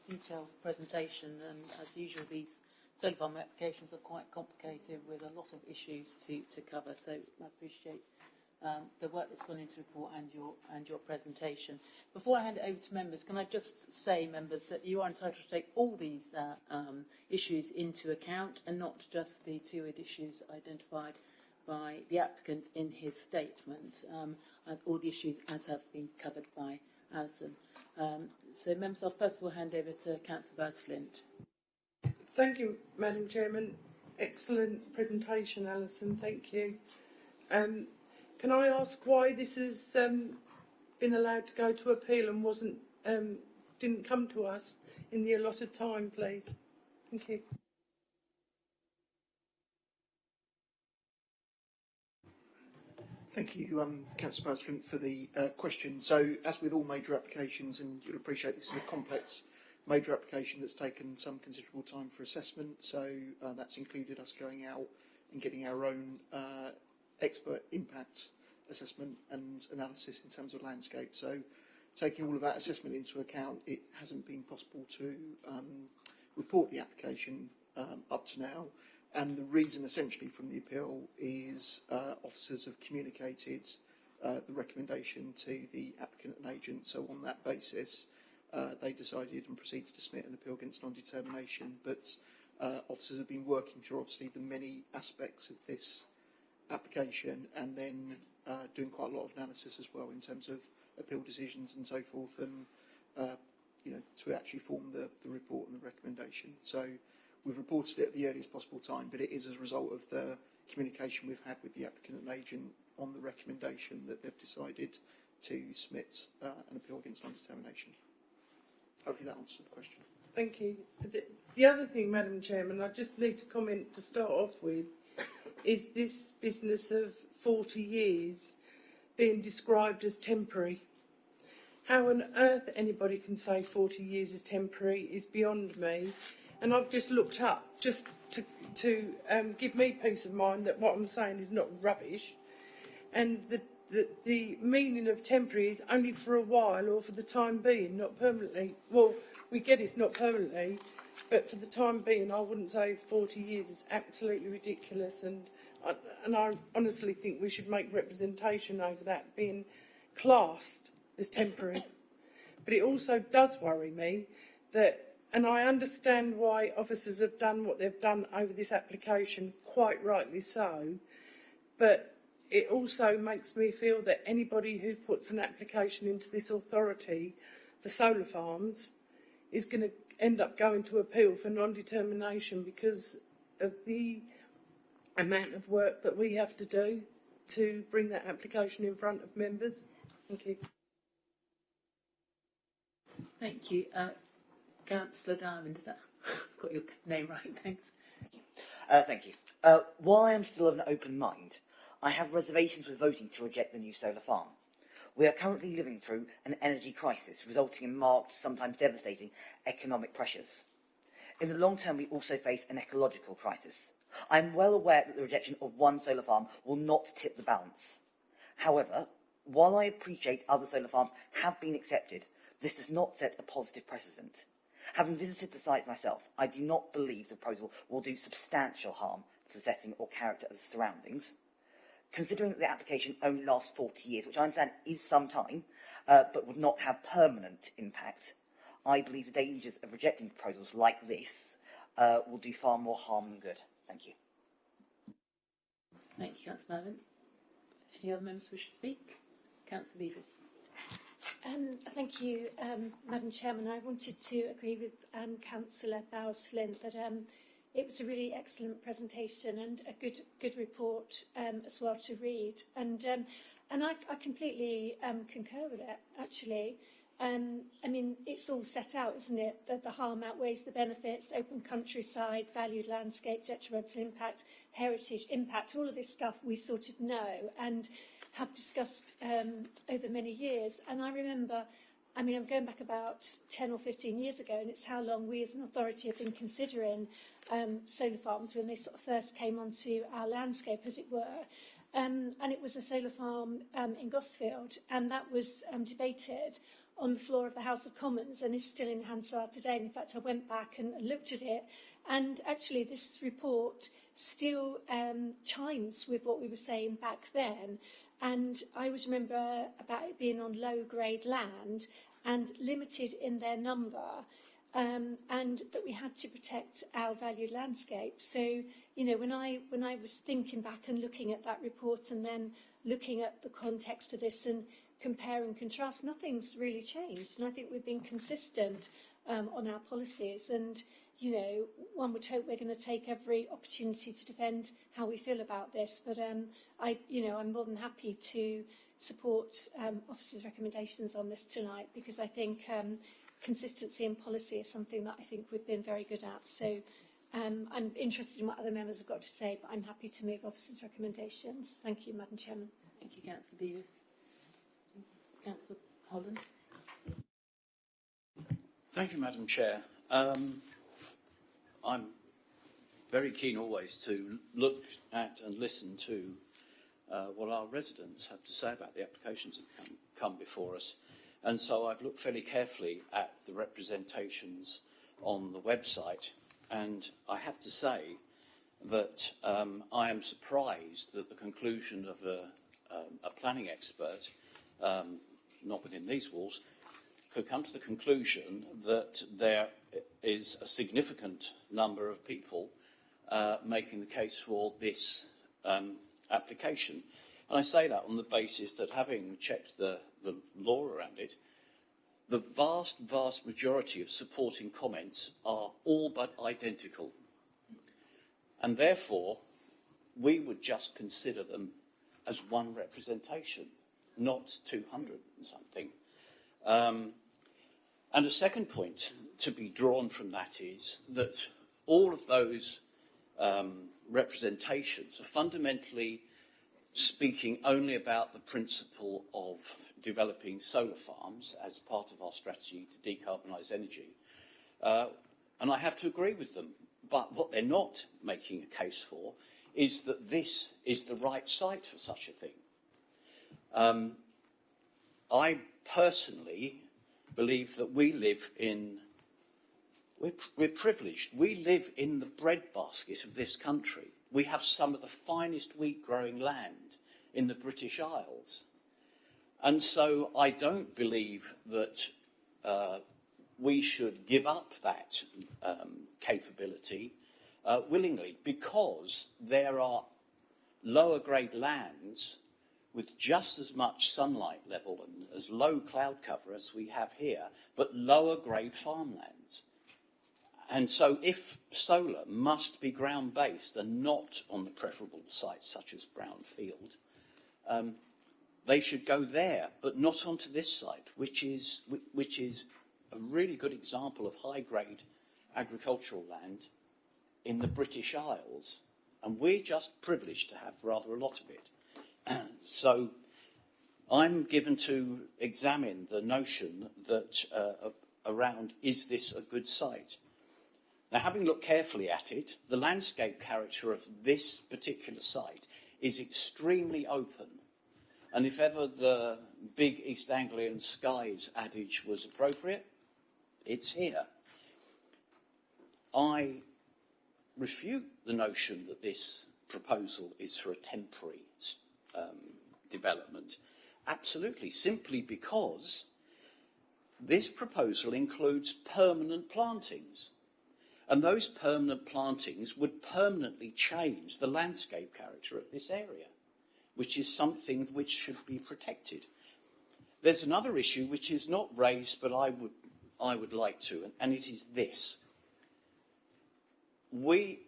detailed presentation. And as usual, these solar farm applications are quite complicated with a lot of issues to cover. So I appreciate the work that's gone into the report and your presentation. Before I hand it over to members, can I just say, members, that you are entitled to take all these issues into account and not just the two issues identified by the applicant in his statement, as all the issues as have been covered by Alison. So members, I'll first of all hand over to Councillor Bowes-Flint. Thank you, Madam Chairman. Excellent presentation, Alison. Thank you. Can I ask why this has been allowed to go to appeal and didn't come to us in the allotted time, please? Thank you. Thank you, Councillor Bowes-Flint, for the question. So, as with all major applications, and you'll appreciate this is a complex major application that's taken some considerable time for assessment, so that's included us going out and getting our own expert impact assessment and analysis in terms of landscape. So, taking all of that assessment into account, it hasn't been possible to report the application up to now. And the reason essentially from the appeal is officers have communicated the recommendation to the applicant and agent. So on that basis, they decided and proceeded to submit an appeal against non-determination. But officers have been working through obviously the many aspects of this application and then doing quite a lot of analysis as well in terms of appeal decisions and so forth, and you know, to actually form the report and the recommendation. So we've reported it at the earliest possible time, but it is as a result of the communication we've had with the applicant and agent on the recommendation that they've decided to submit an appeal against non-determination. Hopefully that answers the question. Thank you. The other thing, Madam Chairman, I just need to comment to start off with, is this business of 40 years being described as temporary. How on earth anybody can say 40 years is temporary is beyond me. And I've just looked up just to give me peace of mind that what I'm saying is not rubbish. And the meaning of temporary is only for a while or for the time being, not permanently. Well, we get it's not permanently, but for the time being, I wouldn't say it's 40 years. It's absolutely ridiculous. And I honestly think we should make representation over that being classed as temporary. But it also does worry me that, and I understand why officers have done what they've done over this application, quite rightly so, but it also makes me feel that anybody who puts an application into this authority for solar farms is going to end up going to appeal for non-determination because of the amount of work that we have to do to bring that application in front of members. Thank you. Thank you. Councillor Diamond, is that? I've got your name right, thanks. Thank you. While I am still of an open mind, I have reservations with voting to reject the new solar farm. We are currently living through an energy crisis, resulting in marked, sometimes devastating, economic pressures. In the long term, we also face an ecological crisis. I am well aware that the rejection of one solar farm will not tip the balance. However, while I appreciate other solar farms have been accepted, this does not set a positive precedent. Having visited the site myself, I do not believe the proposal will do substantial harm to the setting or character of the surroundings. Considering that the application only lasts 40 years, which I understand is some time, but would not have permanent impact, I believe the dangers of rejecting proposals like this will do far more harm than good. Thank you. Thank you, Councillor Mervyn. Any other members wish to speak? Councillor Beavers. Thank you, Madam Chairman. I wanted to agree with Councillor Bowes-Flint that it was a really excellent presentation and a good report as well to read. And I completely concur with it, actually. I mean, it's all set out, isn't it? That the harm outweighs the benefits, open countryside, valued landscape, detrimental impact, heritage impact, all of this stuff we sort of know and have discussed over many years. And I remember, I mean, I'm going back about 10 or 15 years ago, and it's how long we as an authority have been considering solar farms when they sort of first came onto our landscape, as it were. And it was a solar farm in Gosfield, and that was debated on the floor of the House of Commons and is still in Hansard today. And in fact, I went back and looked at it, and actually this report still chimes with what we were saying back then. And I always remember about it being on low-grade land and limited in their number, and that we had to protect our valued landscape. So, you know, when I was thinking back and looking at that report and then looking at the context of this and compare and contrast, nothing's really changed. And I think we've been consistent on our policies. And, you know, one would hope we're going to take every opportunity to defend how we feel about this. But I'm more than happy to support officers' recommendations on this tonight, because I think consistency in policy is something that I think we've been very good at. So I'm interested in what other members have got to say, but I'm happy to move officers' recommendations. Thank you, Madam Chairman. Thank you, Councillor Beevers. Councillor Holland. Thank you, Madam Chair. I'm very keen always to look at and listen to what our residents have to say about the applications that come before us. And so I've looked fairly carefully at the representations on the website, and I have to say that I am surprised that the conclusion of a planning expert, not within these walls, could come to the conclusion that there is a significant number of people making the case for this application. And I say that on the basis that, having checked the law around it, the vast, vast majority of supporting comments are all but identical. And therefore, we would just consider them as one representation, not 200 and something. And a second point to be drawn from that is that all of those representations are fundamentally speaking only about the principle of developing solar farms as part of our strategy to decarbonise energy. And I have to agree with them. But what they're not making a case for is that this is the right site for such a thing. I personally believe that we live in, we're privileged. We live in the breadbasket of this country. We have some of the finest wheat-growing land in the British Isles. And so I don't believe that we should give up that capability willingly, because there are lower grade lands with just as much sunlight level and as low cloud cover as we have here, but lower grade farmlands. And so if solar must be ground based and not on the preferable sites such as brownfield, they should go there, but not onto this site, which is a really good example of high-grade agricultural land in the British Isles, and we're just privileged to have rather a lot of it. So I'm given to examine the notion that around, is this a good site? Now, having looked carefully at it, the landscape character of this particular site is extremely open. And if ever the big East Anglian skies adage was appropriate, it's here. I refute the notion that this proposal is for a temporary development. Absolutely, simply because this proposal includes permanent plantings. And those permanent plantings would permanently change the landscape character of this area, which is something which should be protected. There's another issue which is not raised, but I would like to, and it is this. We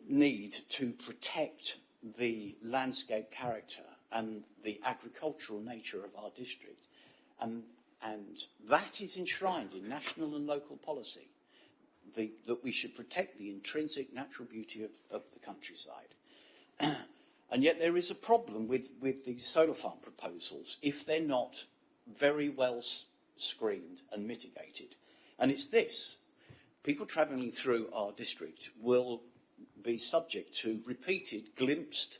need to protect the landscape character and the agricultural nature of our district, and that is enshrined in national and local policy, that we should protect the intrinsic natural beauty of the countryside. And yet there is a problem with these solar farm proposals if they're not very well screened and mitigated. And it's this. People travelling through our district will be subject to repeated glimpsed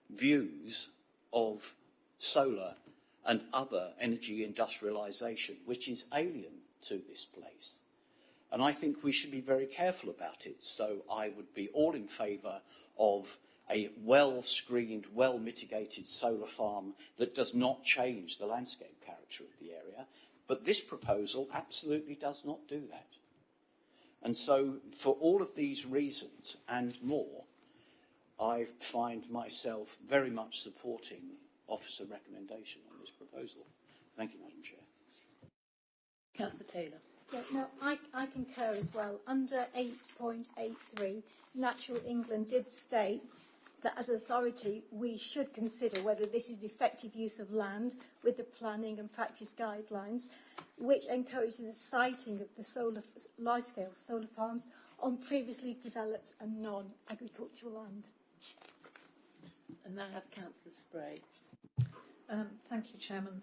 views of solar and other energy industrialisation, which is alien to this place. And I think we should be very careful about it. So I would be all in favour of a well-screened, well-mitigated solar farm that does not change the landscape character of the area. But this proposal absolutely does not do that. And so for all of these reasons and more, I find myself very much supporting Officer recommendation on this proposal. Thank you, Madam Chair. Councillor Taylor. Yeah, no, I concur as well. Under 8.83, Natural England did state that as an authority we should consider whether this is effective use of land with the planning and practice guidelines, which encourages the siting of the large-scale solar farms on previously developed and non-agricultural land. And now I have Councillor Spray. Thank you, Chairman.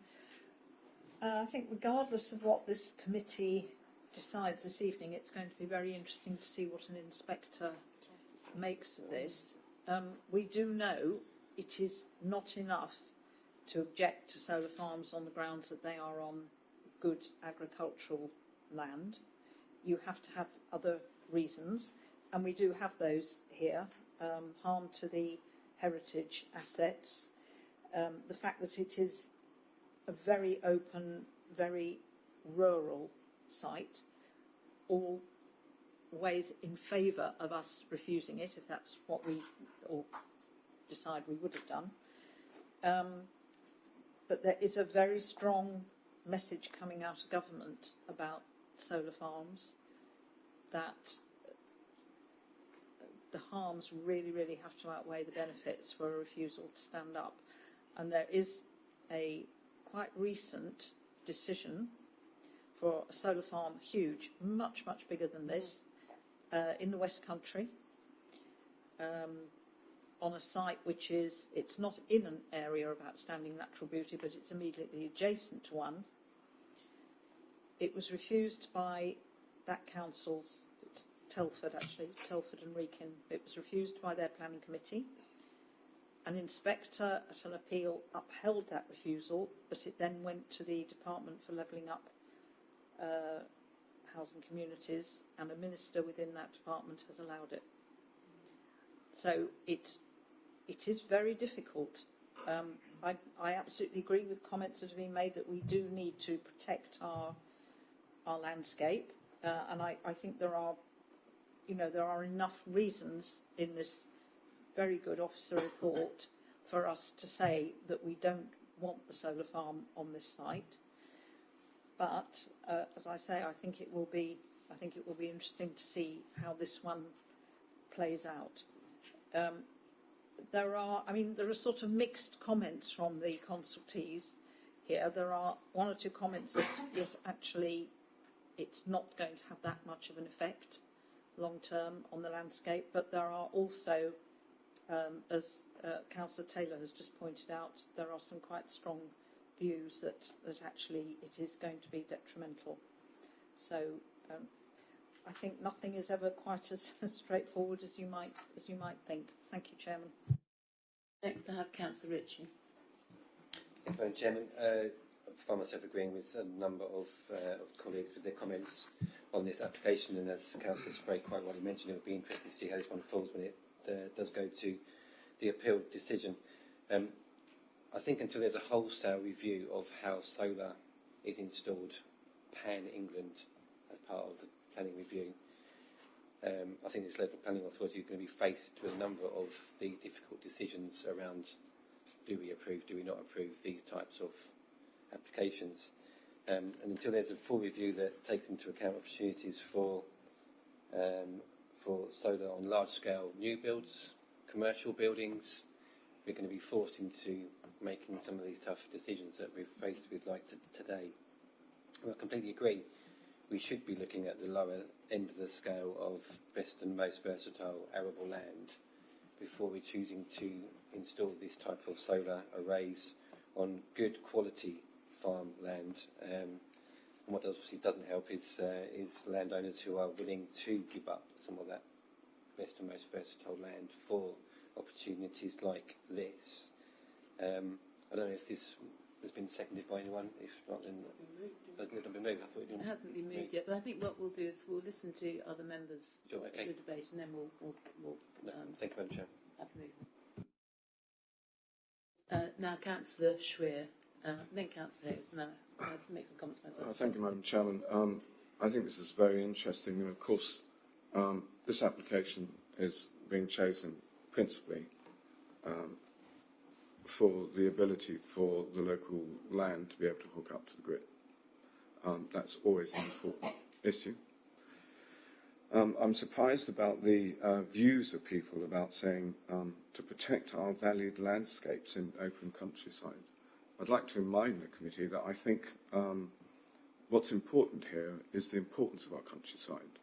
I think regardless of what this committee decides this evening, it's going to be very interesting to see what an inspector makes of this. We do know it is not enough to object to solar farms on the grounds that they are on good agricultural land. You have to have other reasons, and we do have those here. Harm to the heritage assets, the fact that it is a very open, very rural site, all ways in favour of us refusing it, if that's what we or decide we would have done. But there is a very strong message coming out of government about solar farms, that the harms really, really have to outweigh the benefits for a refusal to stand up. And there is a quite recent decision for a solar farm, huge, much, much bigger than this, in the West Country, on a site which is, it's not in an area of outstanding natural beauty, but it's immediately adjacent to one. It was refused by that council's, it's Telford actually, Telford and Wrekin. It was refused by their planning committee. An inspector at an appeal upheld that refusal, but it then went to the Department for Levelling Up Housing Communities, and a minister within that department has allowed it. So it is very difficult. I absolutely agree with comments that have been made that we do need to protect our landscape, and I think there are enough reasons in this very good officer report for us to say that we don't want the solar farm on this site. But as I say, I think it will be interesting to see how this one plays out. There are sort of mixed comments from the consultees here. There are one or two comments that yes, actually, it's not going to have that much of an effect long term on the landscape, but there are also, as Councillor Taylor has just pointed out, there are some quite strong views that actually it is going to be detrimental. So I think nothing is ever quite as straightforward as you might think. Thank you, Chairman. Next I have Councillor Ritchie. Thank you, Madam Chairman. I find myself agreeing with a number of colleagues with their comments on this application, and as Councillor Spray quite rightly mentioned, it would be interesting to see how this one falls when it does go to the appeal decision. I think until there's a wholesale review of how solar is installed pan-England as part of the planning review, I think this local planning authority is going to be faced with a number of these difficult decisions around do we approve, do we not approve these types of applications. And until there's a full review that takes into account opportunities for solar on large-scale new builds, commercial buildings, we're going to be forced into making some of these tough decisions that we're faced with like today. And I completely agree. We should be looking at the lower end of the scale of best and most versatile arable land before we're choosing to install this type of solar arrays on good quality farm land. And what obviously doesn't help is landowners who are willing to give up some of that best and most versatile land for opportunities like this. I don't know if this has been seconded by anyone? If not, then hasn't it been moved? I thought it didn't. It hasn't been moved yet, but I think what we'll do is we'll listen to other members Sure, of okay. the debate, and then we'll Thank you, Madam Chair. have a movement. Now, Councillor Schwer, then Councillor Hayes. Now, let's make some comments myself. Thank you, Madam Chairman. I think this is very interesting, and of course, this application is being chosen principally for the ability for the local land to be able to hook up to the grid. That's always an important issue. I'm surprised about the views of people about saying to protect our valued landscapes in open countryside. I'd like to remind the committee that I think what's important here is the importance of our countryside.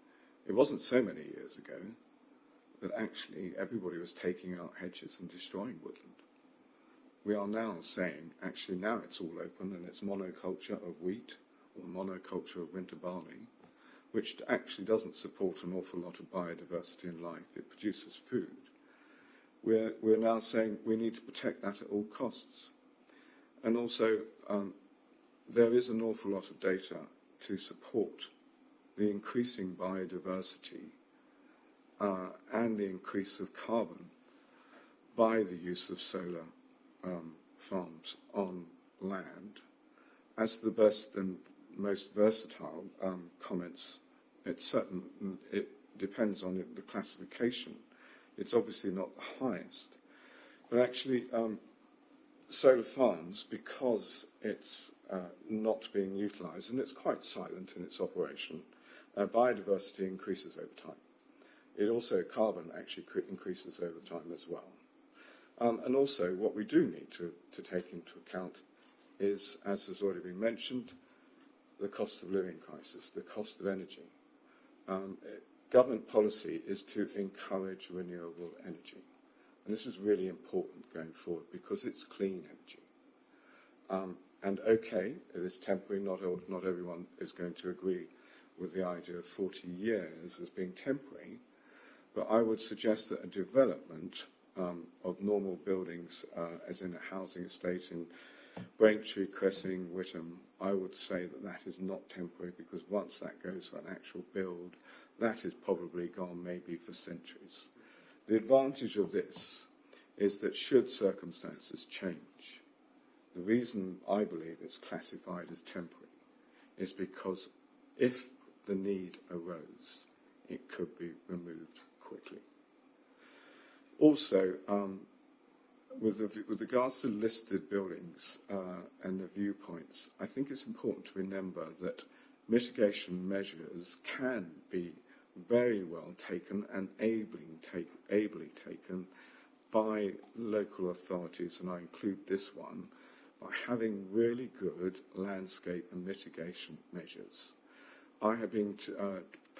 It wasn't so many years ago that actually everybody was taking out hedges and destroying woodland. We are now saying, actually now it's all open and it's monoculture of wheat or monoculture of winter barley, which actually doesn't support an awful lot of biodiversity in life. It produces food. We're now saying we need to protect that at all costs. And also, there is an awful lot of data to support the increasing biodiversity and the increase of carbon by the use of solar farms on land. As the best and most versatile comments, it depends on the classification. It's obviously not the highest. But actually, solar farms, because it's not being utilised, and it's quite silent in its operation, biodiversity increases over time. It also, carbon actually increases over time as well. And also, what we do need to take into account is, as has already been mentioned, the cost of living crisis, the cost of energy. Government policy is to encourage renewable energy. And this is really important going forward because it's clean energy. And okay, it is temporary. Not everyone is going to agree with the idea of 40 years as being temporary. But I would suggest that a development of normal buildings, as in a housing estate in Braintree, Cressing, Witham, I would say that that is not temporary, because once that goes for an actual build, that is probably gone maybe for centuries. The advantage of this is that should circumstances change, the reason I believe it's classified as temporary is because if the need arose, it could be removed quickly. Also, with regards to listed buildings and the viewpoints, I think it's important to remember that mitigation measures can be very well taken and ably taken by local authorities, and I include this one, by having really good landscape and mitigation measures. I have been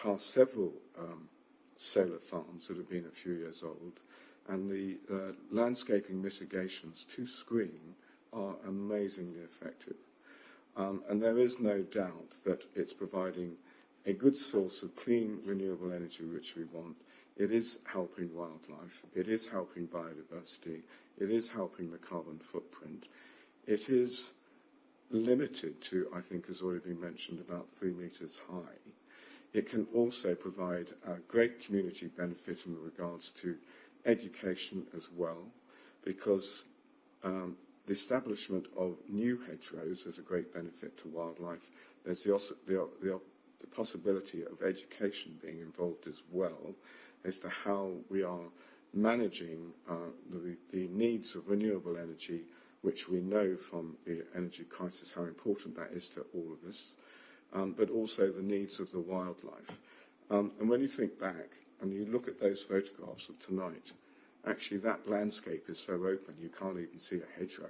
past several solar farms that have been a few years old, and the landscaping mitigations to screen are amazingly effective. And there is no doubt that it's providing a good source of clean, renewable energy, which we want. It is helping wildlife. It is helping biodiversity. It is helping the carbon footprint. It is limited to, I think, has already been mentioned, about 3 metres high. It can also provide a great community benefit in regards to education as well, because the establishment of new hedgerows is a great benefit to wildlife. There's the possibility of education being involved as well as to how we are managing the needs of renewable energy, which we know from the energy crisis how important that is to all of us, but also the needs of the wildlife. And when you think back and you look at those photographs of tonight, actually that landscape is so open you can't even see a hedgerow.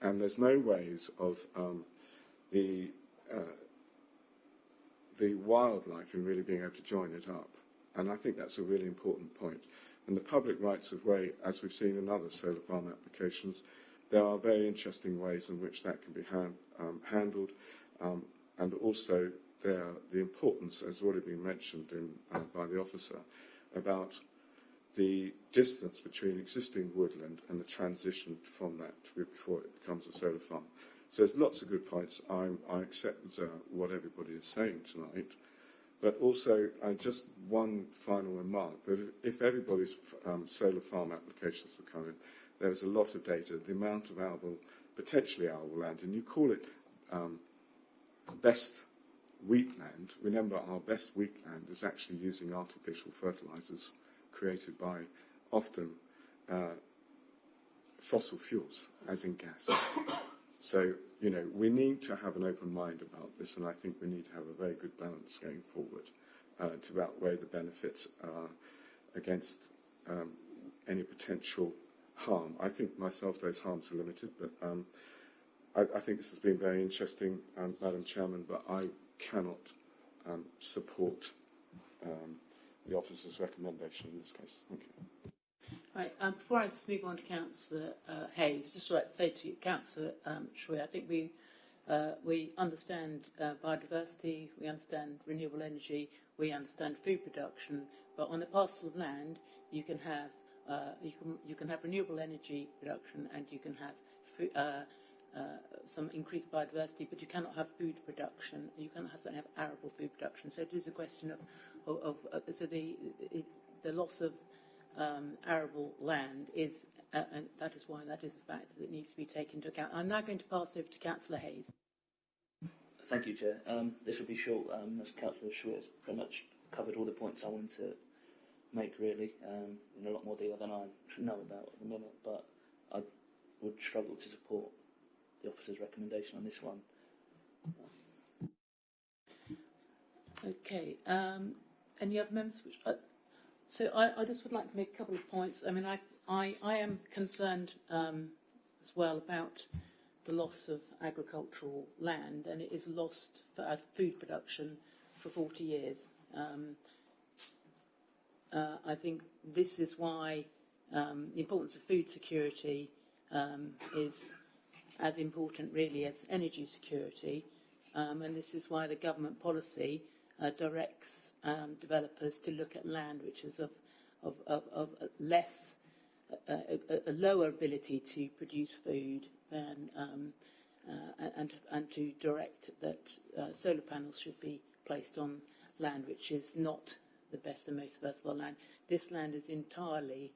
And there's no ways of the wildlife in really being able to join it up. And I think that's a really important point. And the public rights of way, as we've seen in other solar farm applications, there are very interesting ways in which that can be handled. And also the importance, as already been mentioned by the officer, about the distance between existing woodland and the transition from that before it becomes a solar farm. So there's lots of good points. I accept what everybody is saying tonight, but also just one final remark, that if everybody's solar farm applications were coming, there was a lot of data, the amount of arable, potentially arable land, and you call it best wheat land. Remember, our best wheat land is actually using artificial fertilizers created by often fossil fuels, as in gas. So, you know, we need to have an open mind about this, and I think we need to have a very good balance going forward to outweigh the benefits against any potential harm. I think myself those harms are limited, but I think this has been very interesting, Madam Chairman, but I cannot support the officer's recommendation in this case. Thank you. Right, before I just move on to Councillor Hayes, just like to say to Councillor Shui, I think we understand biodiversity, we understand renewable energy, we understand food production, but on a parcel of land you can have you can have renewable energy production and you can have food, some increased biodiversity, but you cannot have food production. You cannot have arable food production. So it is a question of so the loss of arable land is, and that is why that is a factor that needs to be taken into account. I'm now going to pass over to Councillor Hayes. Thank you, Chair. This will be short, as Councillor Schwitt has pretty much covered all the points I wanted to make, really, in a lot more detail than I know about at the minute, but I would struggle to support the officer's recommendation on this one. Okay. Any other members? So I just would like to make a couple of points. I mean, I am concerned as well about the loss of agricultural land, and it is lost for food production for 40 years. I think this is why the importance of food security is as important, really, as energy security, and this is why the government policy directs developers to look at land which is of less, a lower ability to produce food than, and to direct that solar panels should be placed on land which is not the best and most fertile land. This land is entirely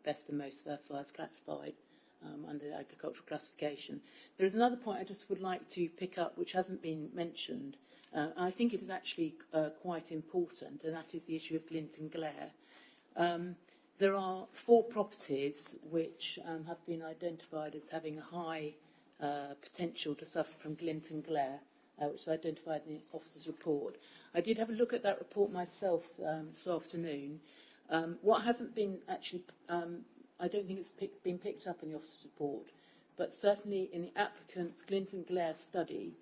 best and most fertile as classified under the agricultural classification. There is another point I just would like to pick up which hasn't been mentioned. I think it is actually quite important, and that is the issue of glint and glare. There are 4 properties which have been identified as having a high potential to suffer from glint and glare, which is identified in the officer's report. I did have a look at that report myself this afternoon. What hasn't been actually, I don't think it's been picked up in the officer's report, but certainly in the applicant's glint and glare study,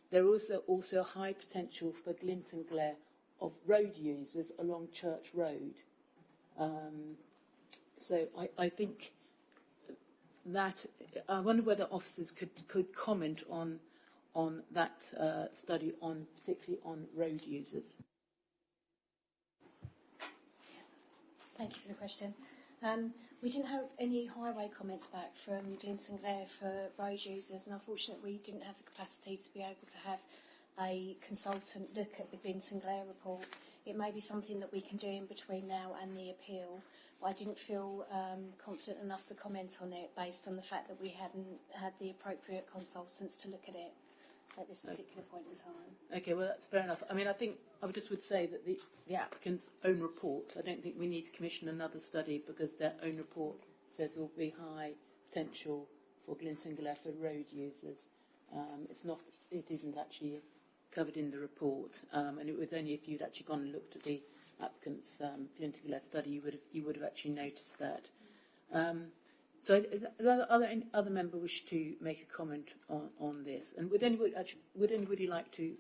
there is also a high potential for glint and glare of road users along Church Road. So I think that, I wonder whether officers could comment on that study, particularly on road users. Thank you for the question. We didn't have any highway comments back from glint and glare for road users, and unfortunately we didn't have the capacity to be able to have a consultant look at the glint and glare report. It may be something that we can do in between now and the appeal, but I didn't feel confident enough to comment on it based on the fact that we hadn't had the appropriate consultants to look at it at this particular point in time. Okay, well, that's fair enough. I mean, I think I just would say that the applicant's own report, I don't think we need to commission another study because their own report says there will be high potential for glint and glare for road users. It isn't actually covered in the report, and it was only if you'd actually gone and looked at the applicant's glint and glare study you would have actually noticed that. So, are there any other member wish to make a comment on this? And would anybody like to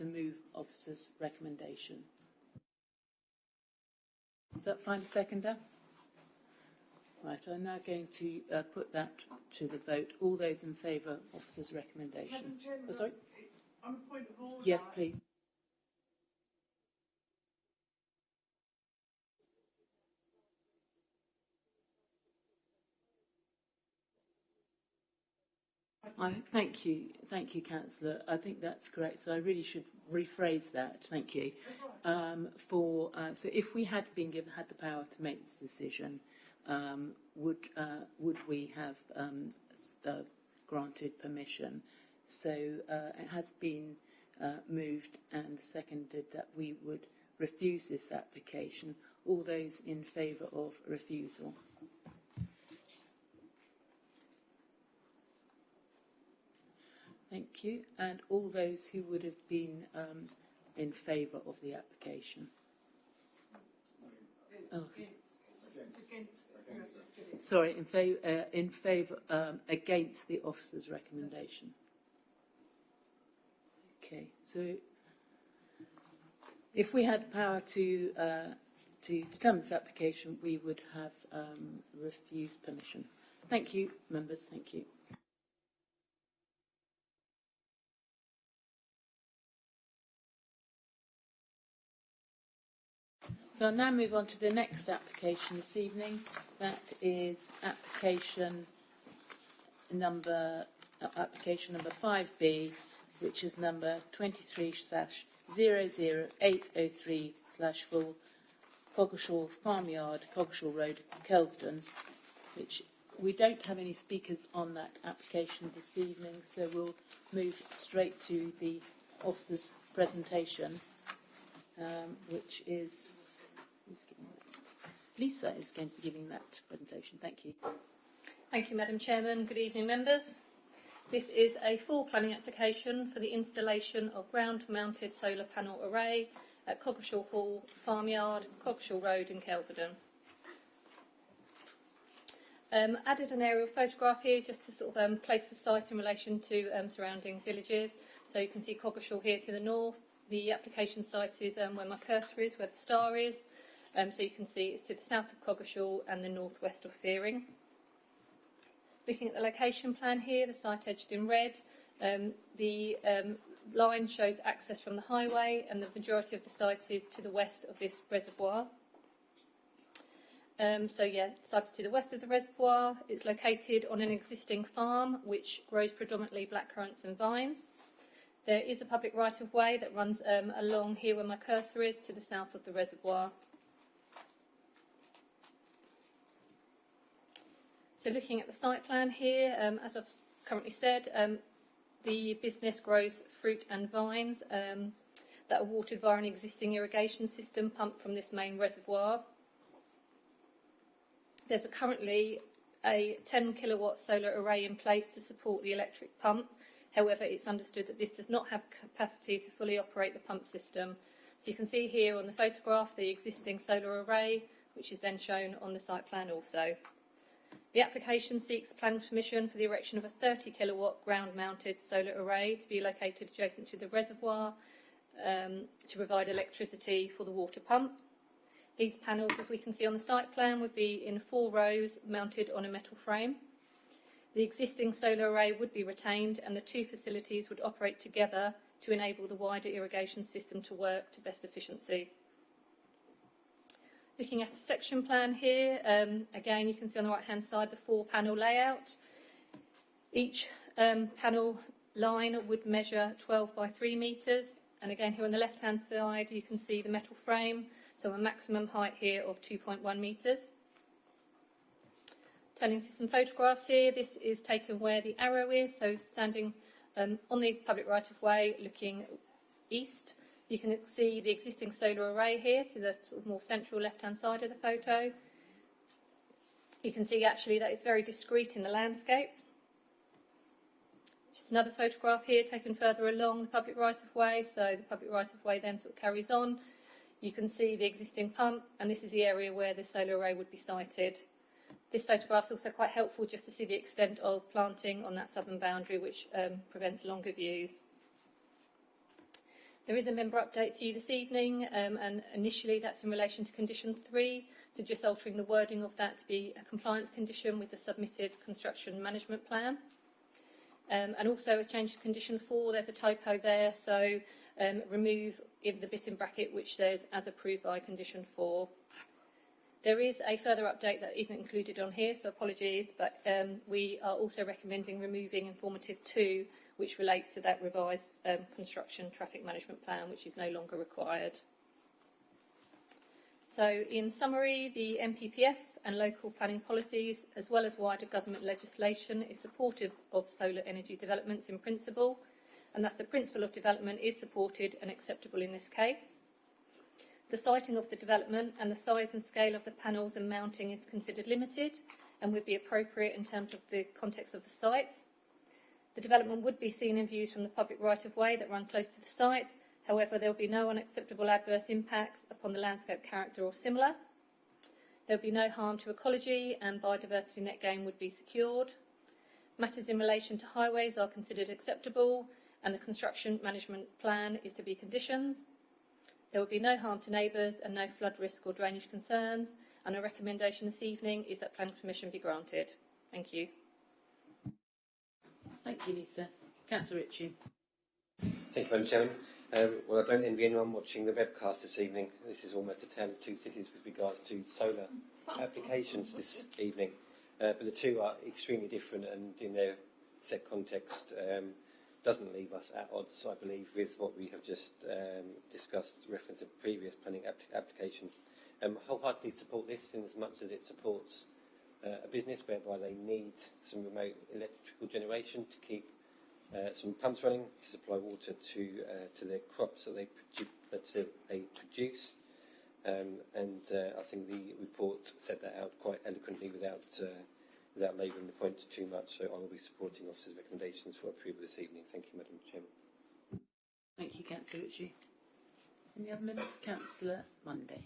move officer's recommendation? Does that find a seconder? Right, I'm now going to put that to the vote. All those in favour of officer's recommendation? Sorry? On a point of order. Yes, please. Thank you, Councillor. I think that's correct. So I really should rephrase that. Thank you. So if we had had the power to make this decision, would we have granted permission? So it has been moved and seconded that we would refuse this application. All those in favour of refusal? Thank you. And all those who would have been in favour of the application? Oh, sorry, in favour against the officer's recommendation. Okay, so if we had the power to determine this application, we would have refused permission. Thank you, members. Thank you. So I'll now move on to the next application this evening. That is application number 5B, which is number 23/00803/full Coggeshall Farmyard, Coggeshall Road, Kelvedon, which we don't have any speakers on that application this evening, so we'll move straight to the officer's presentation, which is Lisa is going to be giving that presentation. Thank you. Thank you, Madam Chairman. Good evening, members. This is a full planning application for the installation of ground-mounted solar panel array at Coggeshall Hall Farmyard, Coggeshall Road in Kelvedon. Added an aerial photograph here just to sort of place the site in relation to surrounding villages. So you can see Coggeshall here to the north. The application site is where my cursor is, where the star is. So you can see it's to the south of Coggeshall and the northwest of Fearing. Looking at the location plan here, the site edged in red, the line shows access from the highway, and the majority of the site is to the west of this reservoir. So yeah, the site is to the west of the reservoir. It's located on an existing farm which grows predominantly blackcurrants and vines. There is a public right-of-way that runs along here where my cursor is to the south of the reservoir. So looking at the site plan here, as I've currently said, the business grows fruit and vines that are watered via an existing irrigation system pumped from this main reservoir. There's currently a 10 kilowatt solar array in place to support the electric pump. However, it's understood that this does not have capacity to fully operate the pump system. So you can see here on the photograph the existing solar array, which is then shown on the site plan also. The application seeks planning permission for the erection of a 30 kilowatt ground-mounted solar array to be located adjacent to the reservoir to provide electricity for the water pump. These panels, as we can see on the site plan, would be in 4 rows mounted on a metal frame. The existing solar array would be retained and the 2 facilities would operate together to enable the wider irrigation system to work to best efficiency. Looking at the section plan here, again you can see on the right hand side the 4-panel layout. Each panel line would measure 12 by 3 metres, and again here on the left hand side you can see the metal frame, so a maximum height here of 2.1 metres. Turning to some photographs here, this is taken where the arrow is, so standing on the public right of way looking east. You can see the existing solar array here to the sort of more central left-hand side of the photo. You can see actually that it's very discreet in the landscape. Just another photograph here taken further along the public right-of-way, so the public right-of-way then sort of carries on. You can see the existing pump, and this is the area where the solar array would be sited. This photograph is also quite helpful just to see the extent of planting on that southern boundary, which prevents longer views. There is a member update to you this evening, and initially that's in relation to condition 3, so just altering the wording of that to be a compliance condition with the submitted construction management plan. And also a change to condition 4, there's a typo there, so remove in the bit in bracket which says as approved by condition 4. There is a further update that isn't included on here, so apologies, but we are also recommending removing informative 2, which relates to that revised construction traffic management plan, which is no longer required. So in summary, the NPPF and local planning policies, as well as wider government legislation, is supportive of solar energy developments in principle, and thus the principle of development is supported and acceptable in this case. The siting of the development and the size and scale of the panels and mounting is considered limited and would be appropriate in terms of the context of the site. The development would be seen in views from the public right-of-way that run close to the site. However, there will be no unacceptable adverse impacts upon the landscape character or similar. There will be no harm to ecology and biodiversity net gain would be secured. Matters in relation to highways are considered acceptable and the construction management plan is to be conditioned. There will be no harm to neighbours and no flood risk or drainage concerns, and a recommendation this evening is that planning permission be granted. Thank you. Thank you, Lisa. Councillor Ritchie. Thank you, Madam Chairman. Well, I don't envy anyone watching the webcast this evening. This is almost a tale of two cities with regards to solar applications this evening. But the two are extremely different and in their set context doesn't leave us at odds, I believe, with what we have just discussed, reference of previous planning applications. Wholeheartedly support this in as much as it supports a business whereby they need some remote electrical generation to keep some pumps running to supply water to their crops that they produce. I think the report set that out quite eloquently without labouring the point too much, so I will be supporting officers' recommendations for approval this evening. Thank you, Madam Chairman. Thank you, Councillor Ritchie. Any other members? Councillor Monday.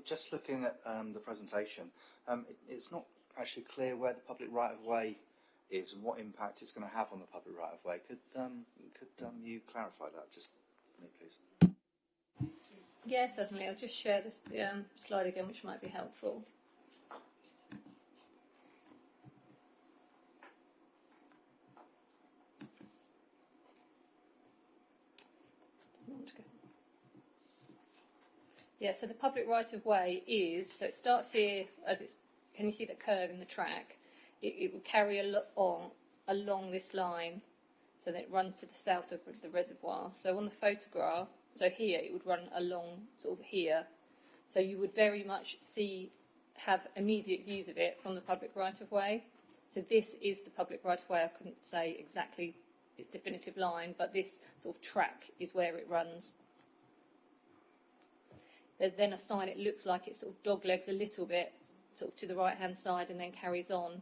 Just looking at the presentation, it's not actually clear where the public right-of-way is and what impact it's going to have on the public right-of-way. Could you clarify that just for me, please? Yeah, certainly. I'll just share this slide again, which might be helpful. Yeah, so the public right-of-way is, so it starts here as it's, can you see the curve in the track? It will carry along this line, so that it runs to the south of the reservoir. So on the photograph, so here it would run along sort of here. So you would very much have immediate views of it from the public right-of-way. So this is the public right-of-way. I couldn't say exactly its definitive line, but this sort of track is where it runs. There's then a sign, it looks like it sort of doglegs a little bit sort of to the right-hand side and then carries on.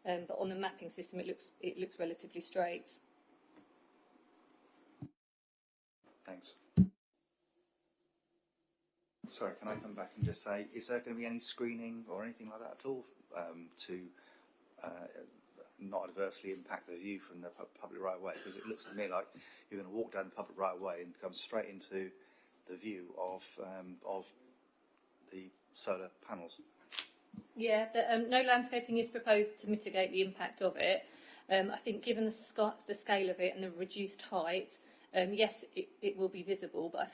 But on the mapping system, it looks relatively straight. Thanks. Sorry, can I come back and just say, is there going to be any screening or anything like that at all to not adversely impact the view from the public right-of-way? Because it looks to me like you're going to walk down the public right-of-way and come straight into the view of the solar panels. Yeah, no landscaping is proposed to mitigate the impact of it. I think given the scale of it and the reduced height, yes, it will be visible, but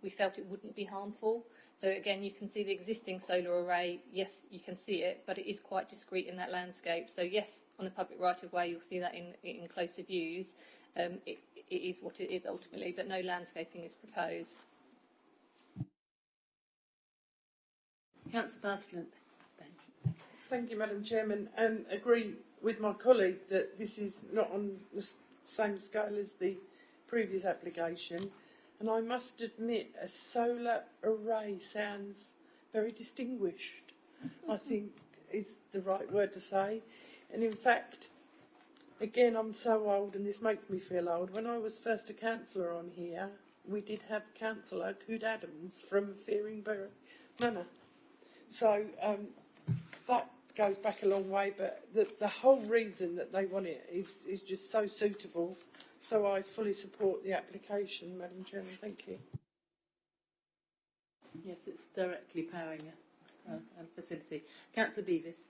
we felt it wouldn't be harmful. So again, you can see the existing solar array. Yes, you can see it, but it is quite discreet in that landscape. So yes, on the public right-of-way, you'll see that in closer views. It is what it is ultimately, but no landscaping is proposed. Councillor Bass-Flint. Thank you, Madam Chairman. Agree with my colleague that this is not on the same scale as the previous application, and I must admit a solar array sounds very distinguished, I think is the right word to say. And in fact, again, I'm so old and this makes me feel old. When I was first a councillor on here, we did have Councillor Cood Adams from Fearingbury Manor. So that goes back a long way, but the whole reason that they want it is just so suitable. So I fully support the application, Madam Chairman. Thank you. Yes, it's directly powering a facility. Councillor Beavis.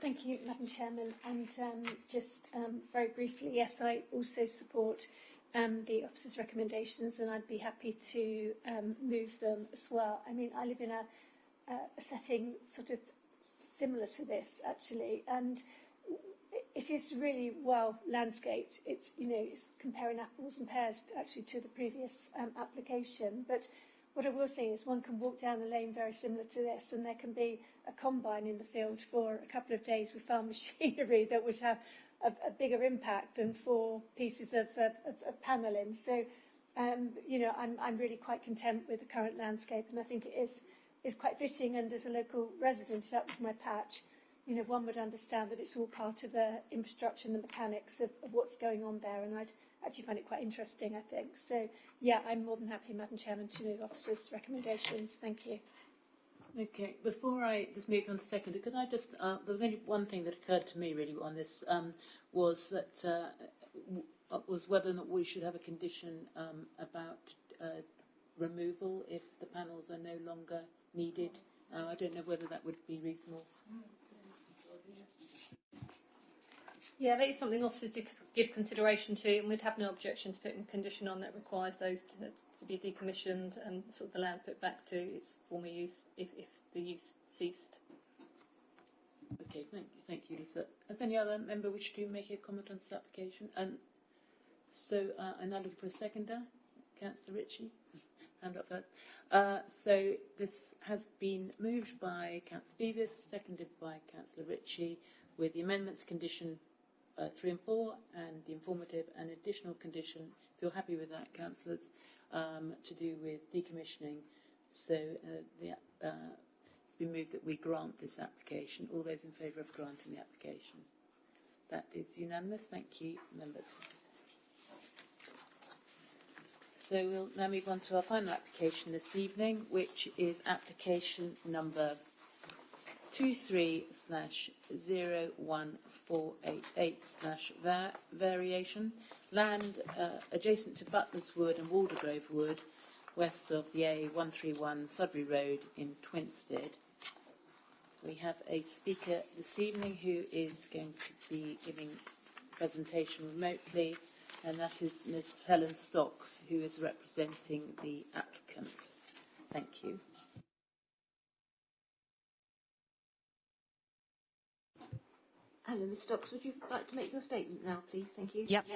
Thank you, Madam Chairman. And just very briefly, yes, I also support the officer's recommendations, and I'd be happy to move them as well. I mean, I live in a a setting sort of similar to this, actually, and it is really well landscaped. It's, you know, it's comparing apples and pears actually to the previous application. But what I will say is one can walk down a lane very similar to this, and there can be a combine in the field for a couple of days with farm machinery that would have a bigger impact than 4 pieces of panelling. So, you know, I'm really quite content with the current landscape, and I think it is quite fitting. And as a local resident, if that was my patch, you know, one would understand that it's all part of the infrastructure and the mechanics of what's going on there, and I'd actually find it quite interesting, I think. So, yeah, I'm more than happy, Madam Chairman, to move officers' recommendations. Thank you. Okay, before I just move on to second, could I just, there was only one thing that occurred to me really on this, was that, was whether or not we should have a condition about removal if the panels are no longer needed. I don't know whether that would be reasonable. Yeah, that is something officers did give consideration to, and we'd have no objection to putting a condition on that requires those to be decommissioned and sort of the land put back to its former use if the use ceased. Okay, thank you, Lisa. Has any other member wish to make a comment on this application? And so I'm now looking for a seconder. Councillor Ritchie, hand up first. So this has been moved by Councillor Beavis, seconded by Councillor Ritchie, with the amendments condition 3 and 4 and the informative and additional condition, if you're happy with that, councillors, to do with decommissioning. So it's been moved that we grant this application. All those in favour of granting the application? That is unanimous. Thank you, members. So we'll now move on to our final application this evening, which is application number 23/01488/variation. Land adjacent to Butlers Wood and Waldergrove Wood, west of the A131 Sudbury Road in Twinstead. We have a speaker this evening who is going to be giving a presentation remotely, and that is Ms. Helen Stocks, who is representing the applicant. Thank you. Hello, Ms. Stocks. Would you like to make your statement now, please? Thank you. Yep.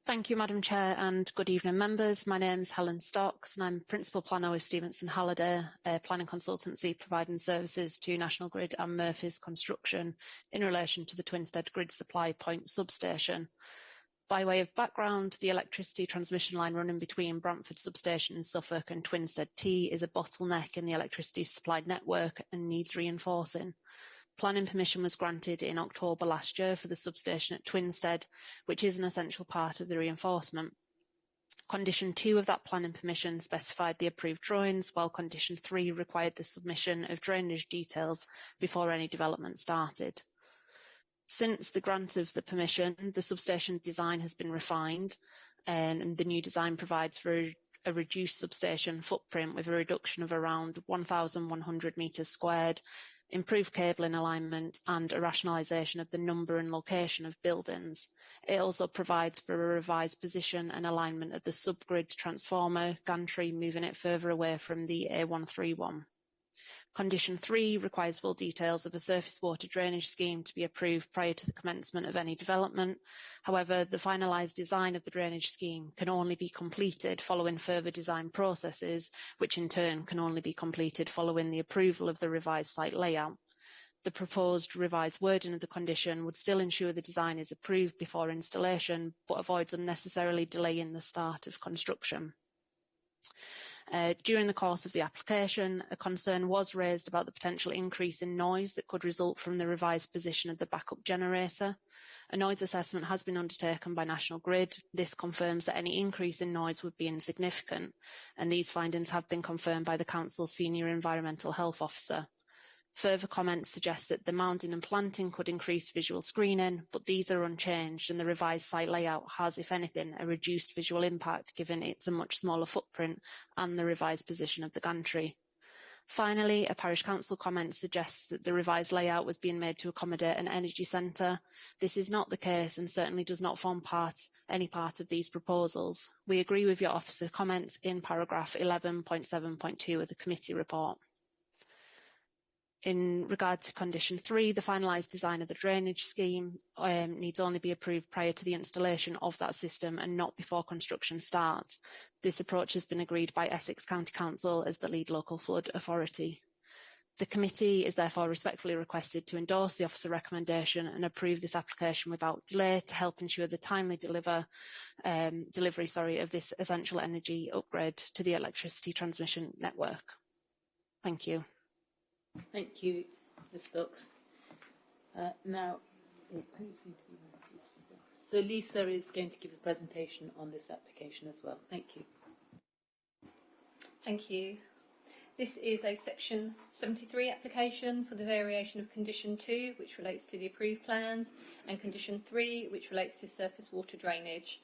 Thank you, Madam Chair, and good evening, members. My name is Helen Stocks, and I'm Principal Planner with Stevenson Halliday, a planning consultancy providing services to National Grid and Murphy's Construction in relation to the Twinstead Grid Supply Point substation. By way of background, the electricity transmission line running between Brantford Substation in Suffolk and Twinstead T is a bottleneck in the electricity supply network and needs reinforcing. Planning permission was granted in October last year for the substation at Twinstead, which is an essential part of the reinforcement. Condition 2 of that planning permission specified the approved drawings, while Condition 3 required the submission of drainage details before any development started. Since the grant of the permission, the substation design has been refined, and the new design provides for a reduced substation footprint with a reduction of around 1,100 metres squared, improved cabling alignment and a rationalisation of the number and location of buildings. It also provides for a revised position and alignment of the subgrid transformer gantry, moving it further away from the A131. Condition 3 requires full details of a surface water drainage scheme to be approved prior to the commencement of any development. However, the finalised design of the drainage scheme can only be completed following further design processes, which in turn can only be completed following the approval of the revised site layout. The proposed revised wording of the condition would still ensure the design is approved before installation, but avoids unnecessarily delaying the start of construction. During the course of the application, a concern was raised about the potential increase in noise that could result from the revised position of the backup generator. A noise assessment has been undertaken by National Grid. This confirms that any increase in noise would be insignificant, and these findings have been confirmed by the Council's Senior Environmental Health Officer. Further comments suggest that the mounding and planting could increase visual screening, but these are unchanged, and the revised site layout has, if anything, a reduced visual impact given it's a much smaller footprint and the revised position of the gantry. Finally, a parish council comment suggests that the revised layout was being made to accommodate an energy centre. This is not the case and certainly does not form any part of these proposals. We agree with your officer comments in paragraph 11.7.2 of the committee report. In regard to condition 3, the finalised design of the drainage scheme needs only be approved prior to the installation of that system and not before construction starts. This approach has been agreed by Essex County Council as the lead local flood authority. The committee is therefore respectfully requested to endorse the officer recommendation and approve this application without delay to help ensure the timely delivery of this essential energy upgrade to the electricity transmission network. Thank you. Thank you, Ms Stocks. Now, who's going to be there? So Lisa is going to give the presentation on this application as well. Thank you. Thank you. This is a Section 73 application for the variation of Condition 2, which relates to the approved plans, and Condition 3, which relates to surface water drainage.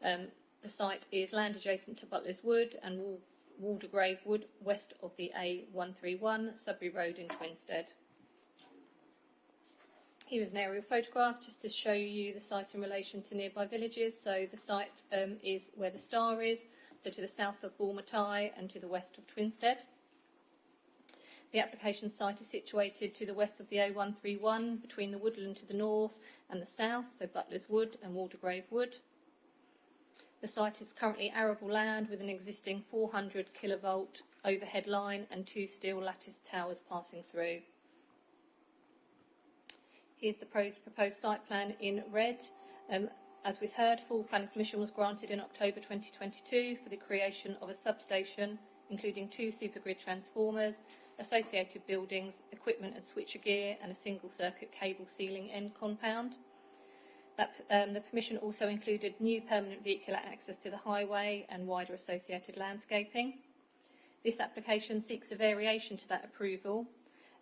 The site is land adjacent to Butler's Wood and Waldegrave Wood, west of the A131, Sudbury Road in Twinstead. Here is an aerial photograph just to show you the site in relation to nearby villages. So the site is where the Star is, so to the south of Bourmatai and to the west of Twinstead. The application site is situated to the west of the A131, between the woodland to the north and the south, so Butler's Wood and Waldegrave Wood. The site is currently arable land with an existing 400 kilovolt overhead line and 2 steel lattice towers passing through. Here's the proposed site plan in red. As we've heard, full planning permission was granted in October 2022 for the creation of a substation, including 2 supergrid transformers, associated buildings, equipment and switchgear, and a single circuit cable ceiling end compound. The permission also included new permanent vehicular access to the highway and wider associated landscaping. This application seeks a variation to that approval,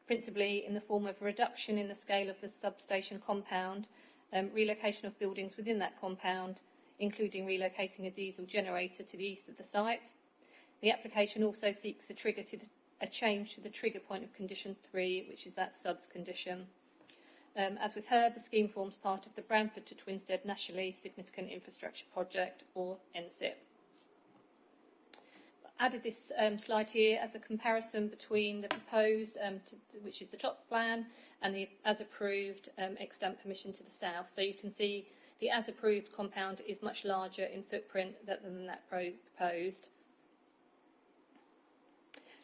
principally in the form of a reduction in the scale of the substation compound, relocation of buildings within that compound, including relocating a diesel generator to the east of the site. The application also seeks a change to the trigger point of Condition 3, which is that SUDS condition. As we've heard, the scheme forms part of the Bramford to Twinstead Nationally Significant Infrastructure Project, or NSIP. Added this slide here as a comparison between the proposed, which is the top plan, and the as-approved extant permission to the south. So you can see the as-approved compound is much larger in footprint than that proposed.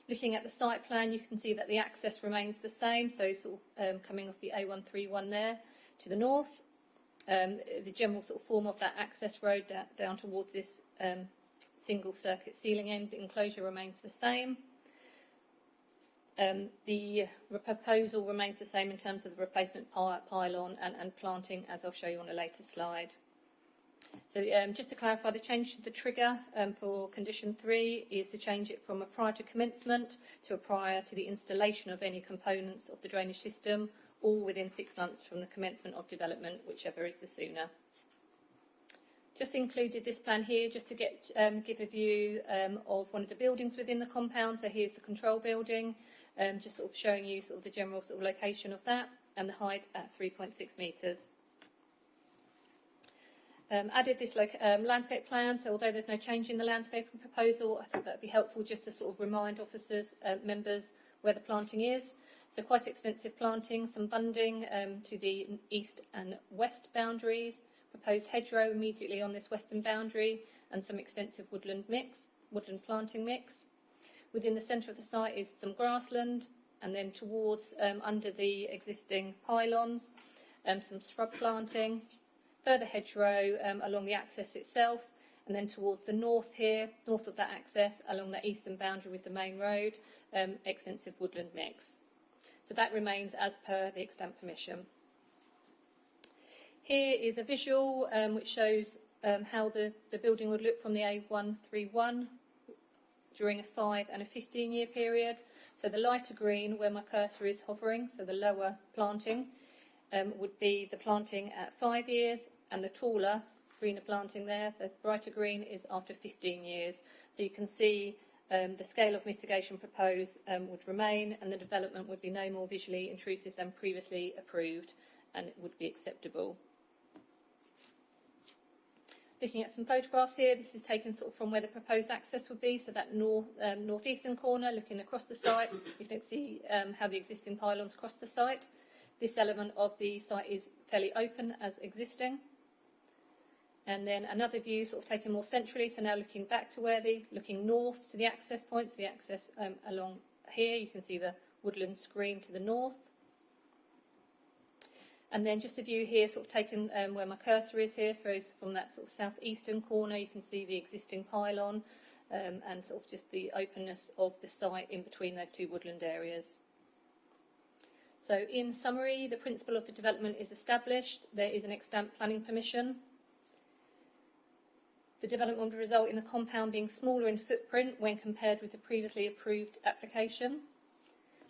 Looking at the site plan, you can see that the access remains the same, so sort of coming off the A131 there to the north. The general sort of form of that access road down towards this single circuit ceiling end enclosure remains the same. The proposal remains the same in terms of the replacement pylon and planting, as I'll show you on a later slide. So just to clarify, the change to the trigger for Condition 3 is to change it from a prior to commencement to a prior to the installation of any components of the drainage system, all within 6 months from the commencement of development, whichever is the sooner. Just included this plan here just to give a view of one of the buildings within the compound. So here's the control building, just sort of showing you sort of the general sort of location of that and the height at 3.6 metres. Added this landscape plan, so although there's no change in the landscaping proposal, I thought that would be helpful just to sort of remind officers, members, where the planting is. So quite extensive planting, some bunding to the east and west boundaries, proposed hedgerow immediately on this western boundary, and some extensive woodland planting mix. Within the centre of the site is some grassland, and then towards under the existing pylons, some shrub planting. Further hedgerow along the access itself, and then towards the north here, north of that access, along the eastern boundary with the main road, extensive woodland mix. So that remains as per the extant permission. Here is a visual which shows how the building would look from the A131 during a 5 and a 15-year period. So the lighter green, where my cursor is hovering, so the lower planting, would be the planting at 5 years, and the taller greener planting there, the brighter green, is after 15 years. So you can see The scale of mitigation proposed would remain, and the development would be no more visually intrusive than previously approved, and it would be acceptable. Looking at some photographs here, this is taken sort of from where the proposed access would be, so that northeastern corner, looking across the site, you can see how the existing pylons cross the site. This element of the site is fairly open as existing. And then another view sort of taken more centrally, so now looking back to looking north to the access points, the access along here, you can see the woodland screen to the north. And then just a view here, sort of taken where my cursor is here, from that sort of southeastern corner, you can see the existing pylon and sort of just the openness of the site in between those two woodland areas. So in summary, the principle of the development is established. There is an extant planning permission. The development would result in the compound being smaller in footprint when compared with the previously approved application.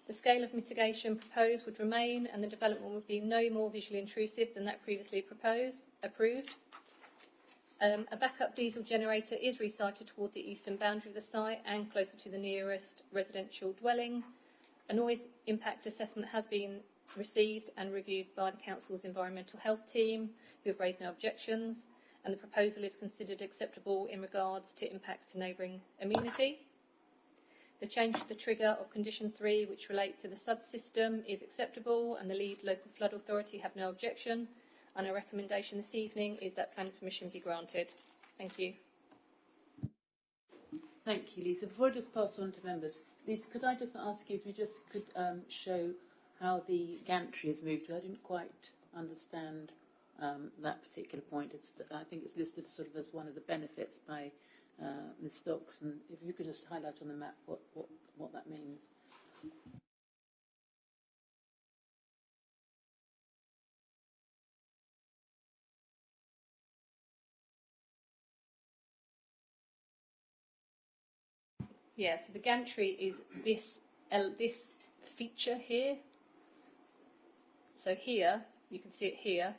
The scale of mitigation proposed would remain, and the development would be no more visually intrusive than that previously approved. A backup diesel generator is resited toward the eastern boundary of the site and closer to the nearest residential dwelling. A noise impact assessment has been received and reviewed by the Council's environmental health team, who have raised no objections, and the proposal is considered acceptable in regards to impacts to neighbouring amenity. The change to the trigger of condition 3, which relates to the SUD system, is acceptable, and the lead local flood authority have no objection. And our recommendation this evening is that planning permission be granted. Thank you. Thank you, Lisa. Before I just pass on to members, Lisa, could I just ask you if you just could show how the gantry has moved? I didn't quite understand that particular point. I think it's listed sort of as one of the benefits by Ms. Stocks, and if you could just highlight on the map what that means. Yeah, so the gantry is this feature here. So here, you can see it here,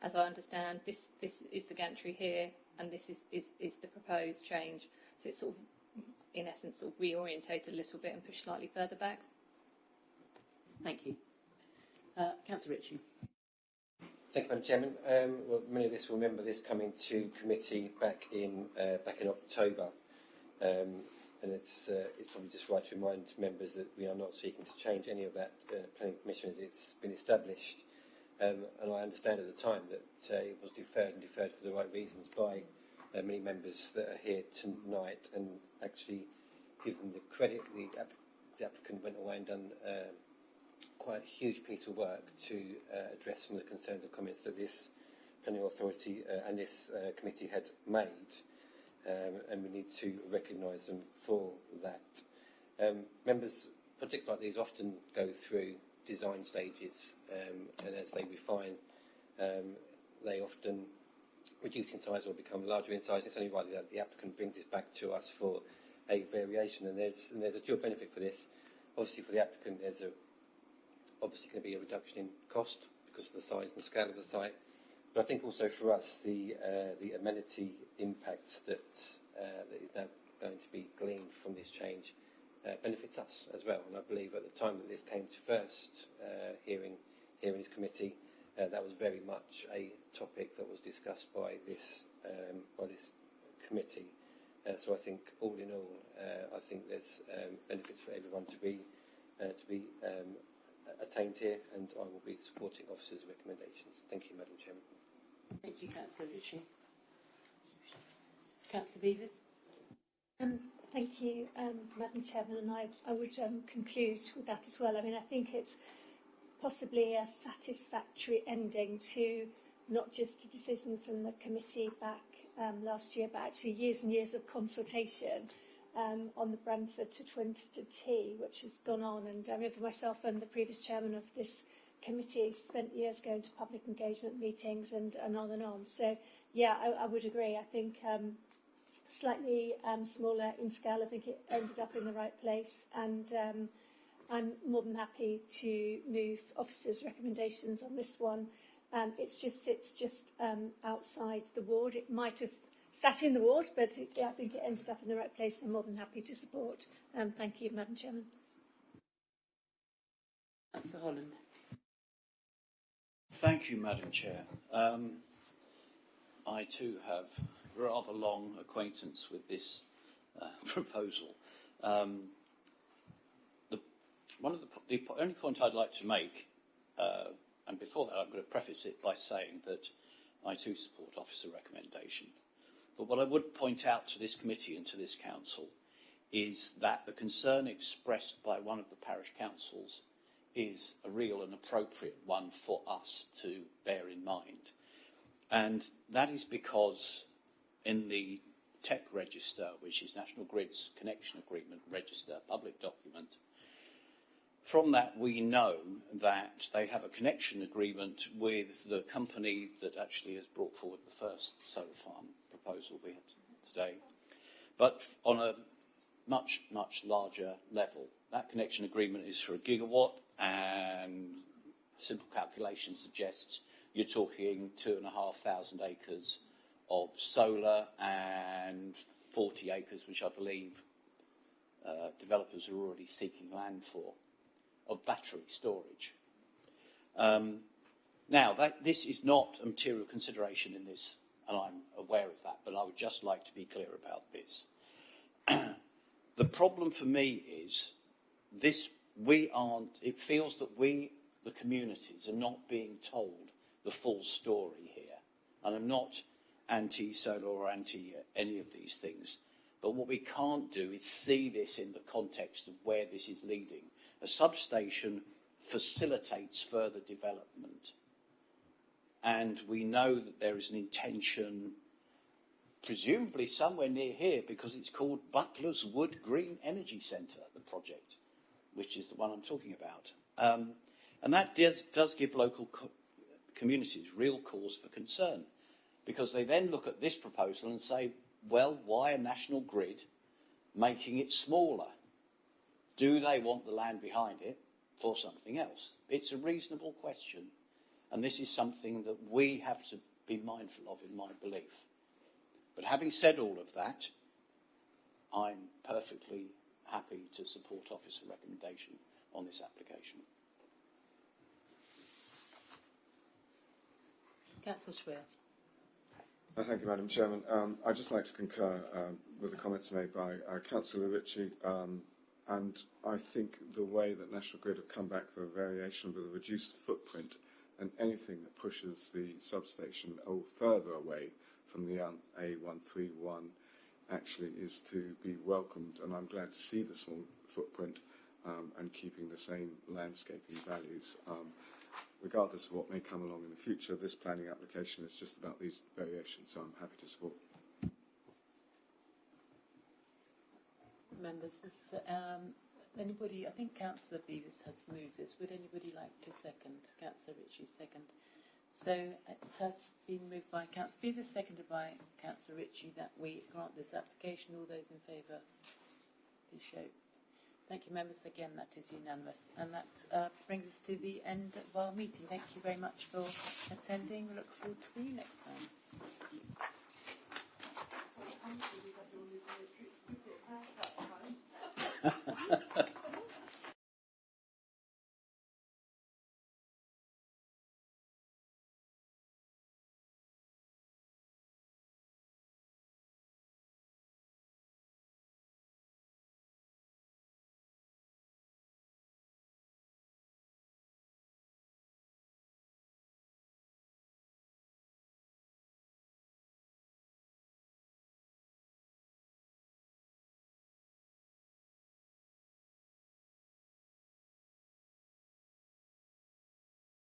as I understand, this is the gantry here, and this is the proposed change. So it's sort of, in essence, sort of reorientated a little bit and pushed slightly further back. Thank you. Councillor Ritchie. Thank you, Madam Chairman. Well, many of us will remember this coming to committee back in October, and it's probably just right to remind members that we are not seeking to change any of that planning permission as it's been established. And I understand at the time that it was deferred for the right reasons by many members that are here tonight, and actually give them the credit. The applicant went away and done quite a huge piece of work to address some of the concerns and comments that this planning authority and this committee had made, and we need to recognise them for that. Members, projects like these often go through design stages, and as they refine, they often reduce in size or become larger in size. It's only right that the applicant brings this back to us for a variation, and there's a dual benefit for this. Obviously, for the applicant, there's obviously going to be a reduction in cost because of the size and scale of the site, but I think also for us the amenity impact that is now going to be gleaned from this change benefits us as well. And I believe at the time that this came to first hearing here in this committee, that was very much a topic that was discussed by this committee. So I think all in all, I think there's benefits for everyone to be attained here, and I will be supporting officers' recommendations. Thank you, Madam Chairman. Thank you, Councillor Ritchie. Councillor Beavers. Thank you, Madam Chairman, and I would conclude with that as well. I mean, I think it's possibly a satisfactory ending to not just a decision from the committee back last year, but actually years and years of consultation on the Brentford to Twinstead T, which has gone on. And I remember myself and the previous chairman of this committee spent years going to public engagement meetings and on and on. So, yeah, I would agree. I think slightly smaller in scale. I think it ended up in the right place, and I'm more than happy to move officers' recommendations on this one. It just sits outside the ward. It might have sat in the ward, but I think it ended up in the right place. I'm more than happy to support. Thank you, Madam Chairman. Councillor Holland. Thank you, Madam Chair. I too have rather long acquaintance with this proposal. The only point I'd like to make, and before that I'm going to preface it by saying that I too support officer recommendation. But what I would point out to this committee and to this council is that the concern expressed by one of the parish councils is a real and appropriate one for us to bear in mind. And that is because in the TEC register, which is National Grid's connection agreement register, public document, from that we know that they have a connection agreement with the company that actually has brought forward the first solar farm proposal we had today, but on a much, much larger level. That connection agreement is for 1 gigawatt, and simple calculation suggests you're talking 2,500 acres of solar and 40 acres, which I believe developers are already seeking land for, of battery storage. Now, this is not a material consideration in this, and I'm aware of that, but I would just like to be clear about this. The problem for me is this: it feels that we, the communities, are not being told the full story here. And I'm not anti-solar or anti any of these things, but what we can't do is see this in the context of where this is leading. A substation facilitates further development, and we know that there is an intention, presumably somewhere near here, because it's called Butler's Wood Green Energy Centre, the project, which is the one I'm talking about. And that does give local communities real cause for concern, because they then look at this proposal and say, well, why a National Grid making it smaller? Do they want the land behind it for something else? It's a reasonable question, and this is something that we have to be mindful of, in my belief. But having said all of that, I'm perfectly happy to support officer recommendation on this application. Councillor Schwer. Thank you, Madam Chairman. I'd just like to concur with the comments made by Councillor Ritchie, and I think the way that National Grid have come back for a variation with a reduced footprint and anything that pushes the substation further away from the A131 actually is to be welcomed, and I'm glad to see the small footprint and keeping the same landscaping values. Regardless of what may come along in the future, this planning application is just about these variations, so I'm happy to support. Members, anybody, I think Councillor Bevis has moved this. Would anybody like to second? Councillor Ritchie, second. So it has been moved by Councillor Bevis, seconded by Councillor Ritchie, that we grant this application. All those in favour, please show. Thank you, members. Again, that is unanimous. And that brings us to the end of our meeting. Thank you very much for attending. We look forward to seeing you next time.